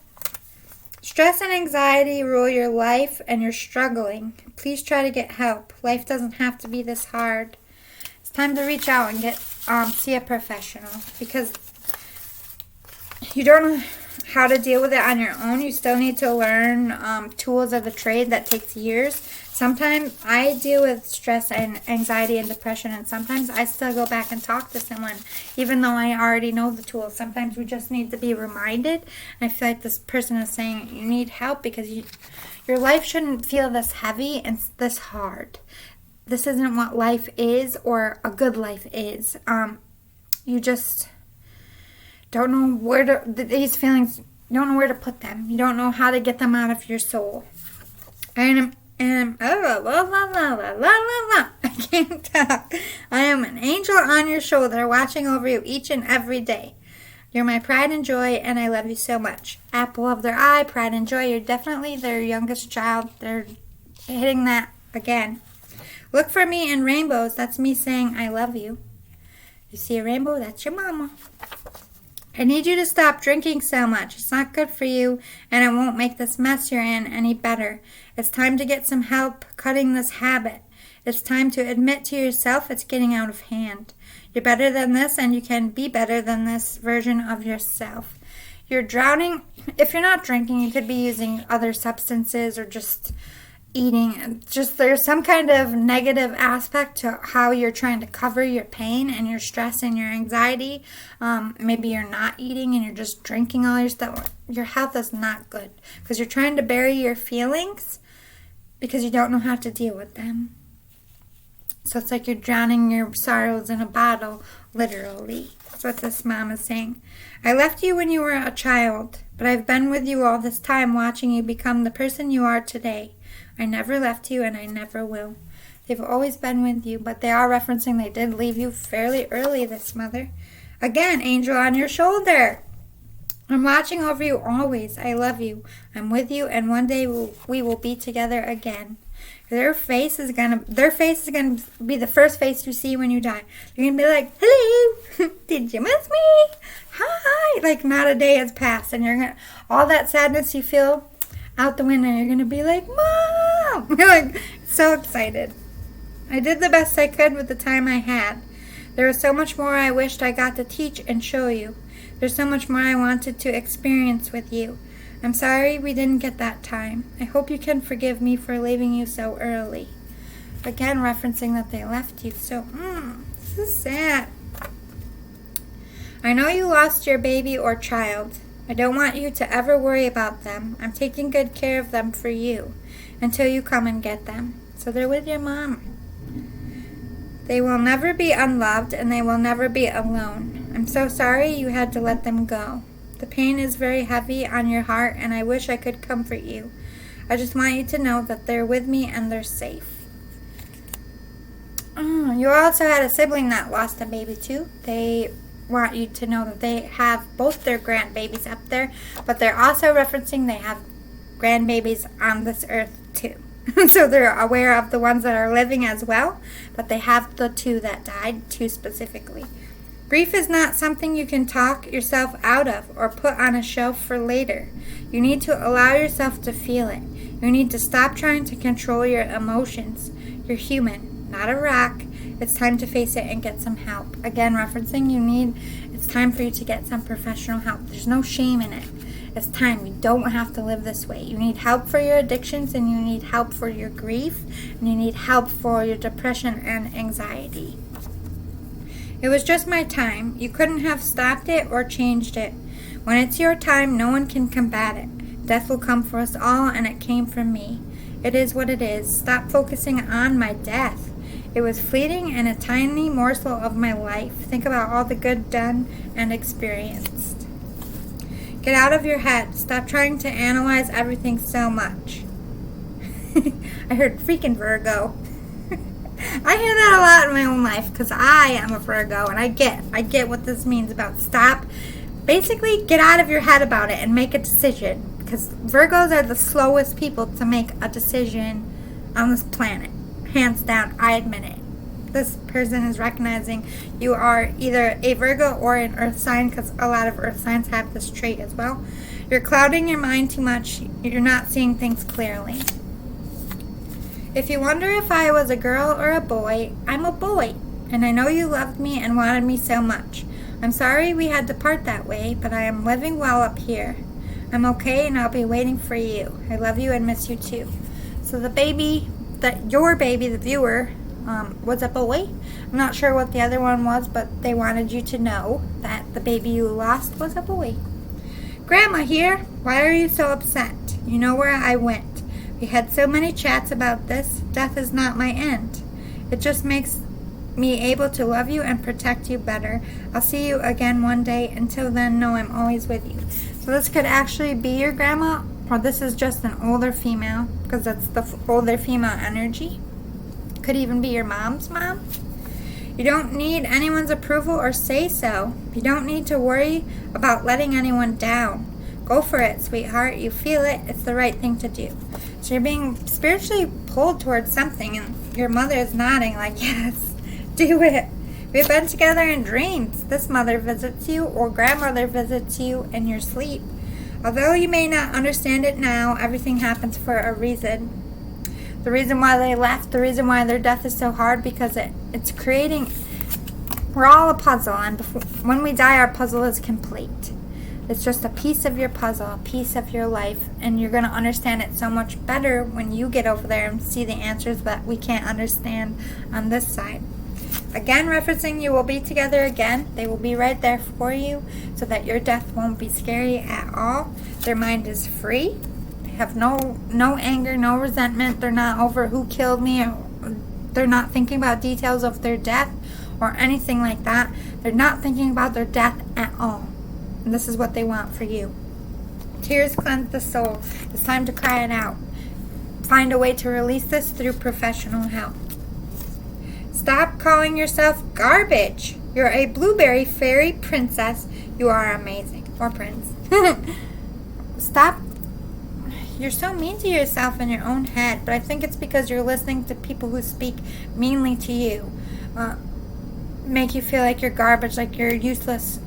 Stress and anxiety rule your life, and you're struggling. Please try to get help. Life doesn't have to be this hard. It's time to reach out and see a professional, because you don't know how to deal with it on your own. You still need to learn tools of the trade that takes years. Sometimes I deal with stress and anxiety and depression, and sometimes I still go back and talk to someone, even though I already know the tools. Sometimes we just need to be reminded. I feel like this person is saying you need help because your life shouldn't feel this heavy and this hard. This isn't what life is, or a good life is. You just don't know where to, these feelings, you don't know where to put them. You don't know how to get them out of your soul. I can't talk. I am an angel on your shoulder, watching over you each and every day. You're my pride and joy, and I love you so much. Apple of their eye, pride and joy. You're definitely their youngest child. They're hitting that again. Look for me in rainbows. That's me saying I love you. You see a rainbow? That's your mama. I need you to stop drinking so much. It's not good for you, and it won't make this mess you're in any better. It's time to get some help cutting this habit. It's time to admit to yourself it's getting out of hand. You're better than this, and you can be better than this version of yourself. You're drowning. If you're not drinking, you could be using other substances or just eating. Just there's some kind of negative aspect to how you're trying to cover your pain and your stress and your anxiety. Maybe you're not eating and you're just drinking all your stuff. Your health is not good because you're trying to bury your feelings because you don't know how to deal with them. So it's like you're drowning your sorrows in a bottle, literally. That's what this mom is saying. I left you when you were a child, but I've been with you all this time, watching you become the person you are today. I never left you, and I never will. They've always been with you, but they are referencing they did leave you fairly early, this mother. Again, angel on your shoulder. I'm watching over you always. I love you. I'm with you, and one day we will be together again. Their face is gonna be the first face you see when you die. You're gonna be like, hello, did you miss me? Hi. Like not a day has passed, and you're gonna all that sadness you feel out the window, you're gonna be like, Mom! You're like so excited. I did the best I could with the time I had. There was so much more I wished I got to teach and show you. There's so much more I wanted to experience with you. I'm sorry we didn't get that time. I hope you can forgive me for leaving you so early. Again, referencing that they left you. So, this is sad. I know you lost your baby or child. I don't want you to ever worry about them. I'm taking good care of them for you until you come and get them. So they're with your mom. They will never be unloved, and they will never be alone. I'm so sorry you had to let them go. The pain is very heavy on your heart, and I wish I could comfort you. I just want you to know that they're with me and they're safe. You also had a sibling that lost a baby too. They want you to know that they have both their grandbabies up there, but they're also referencing they have grandbabies on this earth too. So they're aware of the ones that are living as well, but they have the two that died, two specifically. Grief is not something you can talk yourself out of or put on a shelf for later. You need to allow yourself to feel it. You need to stop trying to control your emotions. You're human, not a rock. It's time to face it and get some help. Again, referencing it's time for you to get some professional help. There's no shame in it. It's time. You don't have to live this way. You need help for your addictions, and you need help for your grief, and you need help for your depression and anxiety. It was just my time. You couldn't have stopped it or changed it. When it's your time, no one can combat it. Death will come for us all, and it came for me. It is what it is. Stop focusing on my death. It was fleeting and a tiny morsel of my life. Think about all the good done and experienced. Get out of your head. Stop trying to analyze everything so much. I heard freaking Virgo. I hear that a lot in my own life because I am a Virgo, and I get what this means about stop. Basically, get out of your head about it and make a decision. because Virgos are the slowest people to make a decision on this planet. Hands down, I admit it. This person is recognizing you are either a Virgo or an Earth sign, because a lot of Earth signs have this trait as well. You're clouding your mind too much. You're not seeing things clearly. If you wonder if I was a girl or a boy, I'm a boy. And I know you loved me and wanted me so much. I'm sorry we had to part that way, but I am living well up here. I'm okay, and I'll be waiting for you. I love you and miss you too. So your baby, the viewer, was a boy. I'm not sure what the other one was, but they wanted you to know that the baby you lost was a boy. Grandma here. Why are you so upset? You know where I went. We had so many chats about this. Death is not my end. It just makes me able to love you and protect you better. I'll see you again one day. Until then, know I'm always with you. So this could actually be your grandma, or this is just an older female, because that's the older female energy. Could even be your mom's mom. You don't need anyone's approval or say so. You don't need to worry about letting anyone down. Go for it, sweetheart. You feel it. It's the right thing to do. So you're being spiritually pulled towards something, and your mother is nodding like, yes, do it. We've been together in dreams. This mother visits you, or grandmother visits you in your sleep. Although you may not understand it now, everything happens for a reason. The reason why they left, the reason why their death is so hard, because it's creating, we're all a puzzle, and when we die, our puzzle is complete. It's just a piece of your puzzle, a piece of your life, and you're going to understand it so much better when you get over there and see the answers that we can't understand on this side. Again, referencing you will be together again. They will be right there for you so that your death won't be scary at all. Their mind is free. Have no anger, no resentment. They're not over who killed me. They're not thinking about details of their death or anything like that. They're not thinking about their death at all. And this is what they want for you. Tears cleanse the soul. It's time to cry it out. Find a way to release this through professional help. Stop calling yourself garbage. You're a blueberry fairy princess. You are amazing. Or prince. Stop. You're so mean to yourself in your own head, but I think it's because you're listening to people who speak meanly to you, make you feel like you're garbage, like you're useless,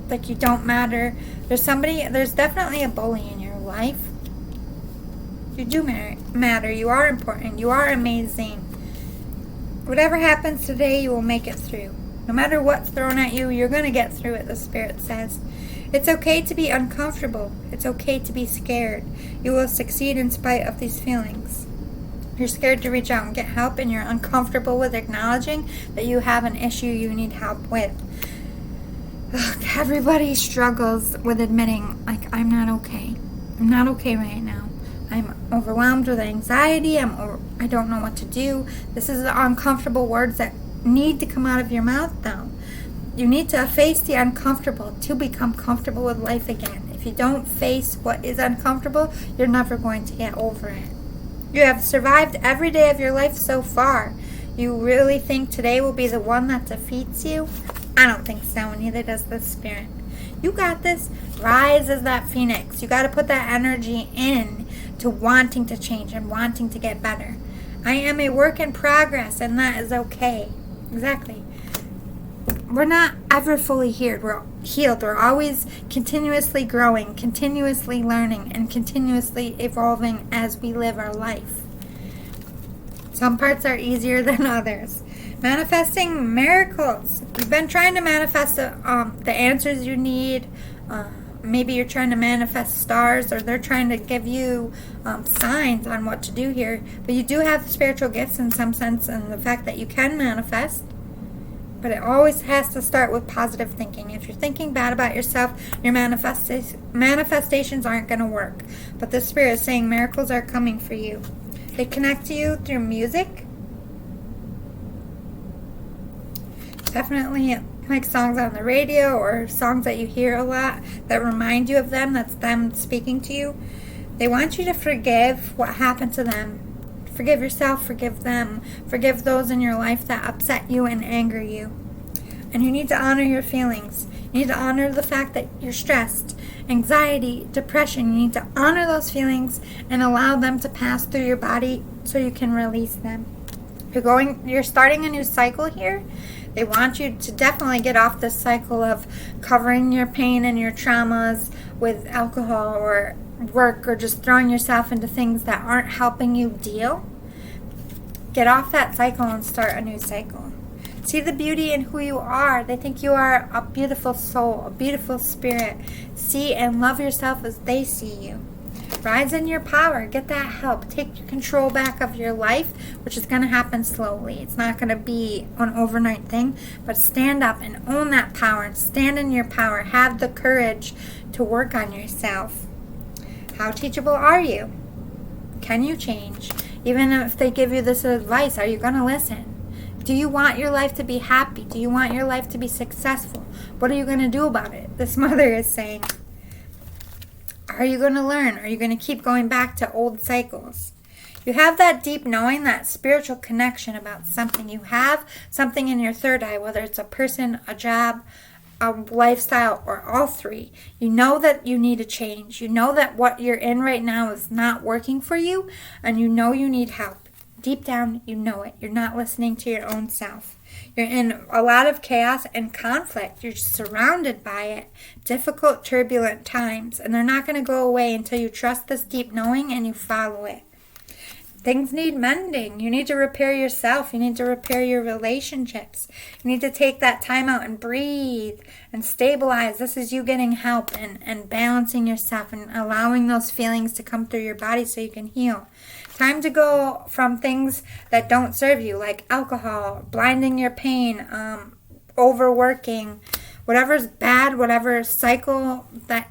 like you don't matter. There's definitely a bully in your life. You do matter. You are important. You are amazing. Whatever happens today, you will make it through. No matter what's thrown at you, you're going to get through it, the Spirit says. It's okay to be uncomfortable. It's okay to be scared. You will succeed in spite of these feelings. You're scared to reach out and get help, and you're uncomfortable with acknowledging that you have an issue you need help with. Ugh, everybody struggles with admitting, like, I'm not okay. I'm not okay right now. I'm overwhelmed with anxiety. I don't know what to do. This is the uncomfortable words that need to come out of your mouth, though. You need to face the uncomfortable to become comfortable with life again. If you don't face what is uncomfortable, you're never going to get over it. You have survived every day of your life so far. You really think today will be the one that defeats you? I don't think so, and neither does the Spirit. You got this. Rise as that phoenix. You got to put that energy in to wanting to change and wanting to get better. I am a work in progress, and that is okay. Exactly. We're not ever fully healed. We're always continuously growing, continuously learning, and continuously evolving as we live our life. Some parts are easier than others. Manifesting miracles. You've been trying to manifest the answers you need. Maybe you're trying to manifest stars, or they're trying to give you signs on what to do here. But you do have spiritual gifts in some sense, and the fact that you can manifest. But it always has to start with positive thinking. If you're thinking bad about yourself, your manifestations aren't going to work. But the Spirit is saying miracles are coming for you. They connect to you through music. Definitely like songs on the radio or songs that you hear a lot that remind you of them. That's them speaking to you. They want you to forgive what happened to them. Forgive yourself, forgive them, forgive those in your life that upset you and anger you. And you need to honor your feelings. You need to honor the fact that you're stressed, anxiety, depression. You need to honor those feelings and allow them to pass through your body so you can release them. You're starting a new cycle here. They want you to definitely get off this cycle of covering your pain and your traumas with alcohol or work or just throwing yourself into things that aren't helping you deal. Get off that cycle and start a new cycle. See the beauty in who you are. They think you are a beautiful soul, a beautiful spirit. See and love yourself as they see you. Rise in your power. Get that help. Take your control back of your life, which is going to happen slowly. It's not going to be an overnight thing, but stand up and own that power and stand in your power. Have the courage to work on yourself. How teachable are you? Can you change? Even if they give you this advice, are you going to listen? Do you want your life to be happy? Do you want your life to be successful? What are you going to do about it? This mother is saying, are you going to learn? Are you going to keep going back to old cycles? You have that deep knowing, that spiritual connection about something. You have something in your third eye, whether it's a person, a job, a lifestyle, or all three. You know that you need a change. You know that what you're in right now is not working for you, and you know you need help. Deep down, you know it. You're not listening to your own self. You're in a lot of chaos and conflict. You're surrounded by it. Difficult, turbulent times. And they're not going to go away until you trust this deep knowing and you follow it. Things need mending. You need to repair yourself. You need to repair your relationships. You need to take that time out and breathe and stabilize. This is you getting help and balancing yourself and allowing those feelings to come through your body so you can heal. Time to go from things that don't serve you, like alcohol, blinding your pain, overworking, whatever's bad, whatever cycle that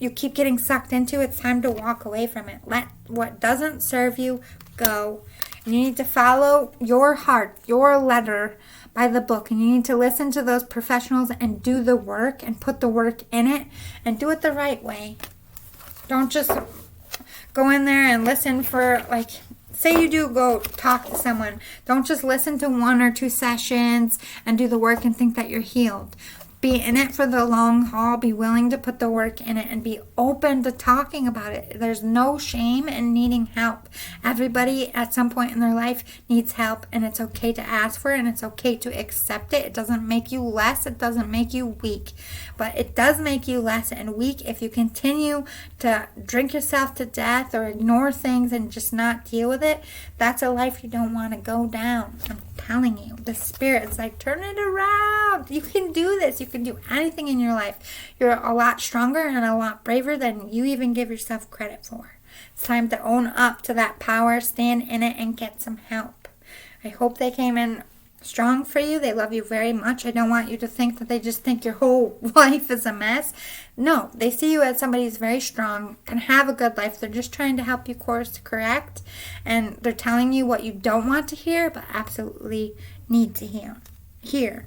you keep getting sucked into. It's time to walk away from it. Let what doesn't serve you go. And you need to follow your heart, your letter by the book. And you need to listen to those professionals and do the work and put the work in it and do it the right way. Don't just go in there and listen for, like, say you do go talk to someone. Don't just listen to 1 or 2 sessions and do the work and think that you're healed. Be in it for the long haul. Be willing to put the work in it and be open to talking about it. There's no shame in needing help. Everybody at some point in their life needs help, and it's okay to ask for it, and it's okay to accept it. It doesn't make you less. It doesn't make you weak. But it does make you less and weak if you continue to drink yourself to death or ignore things and just not deal with it. That's a life you don't want to go down. I'm telling you, the spirit is like, turn it around. You can do this. You can do anything in your life. You're a lot stronger and a lot braver than you even give yourself credit for. It's time to own up to that power, stand in it, and get some help. I hope they came in strong for you. They love you very much. I don't want you to think that they just think your whole life is a mess. No, they see you as somebody who's very strong, can have a good life. They're just trying to help you course correct, and they're telling you what you don't want to hear but absolutely need to hear.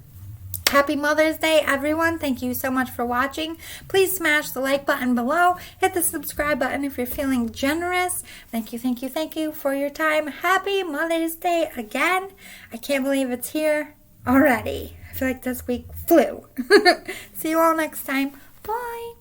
Happy Mother's Day, everyone. Thank you so much for watching. Please smash the like button below. Hit the subscribe button if you're feeling generous. Thank you for your time. Happy Mother's Day again. I can't believe it's here already. I feel like this week flew. See you all next time. Bye.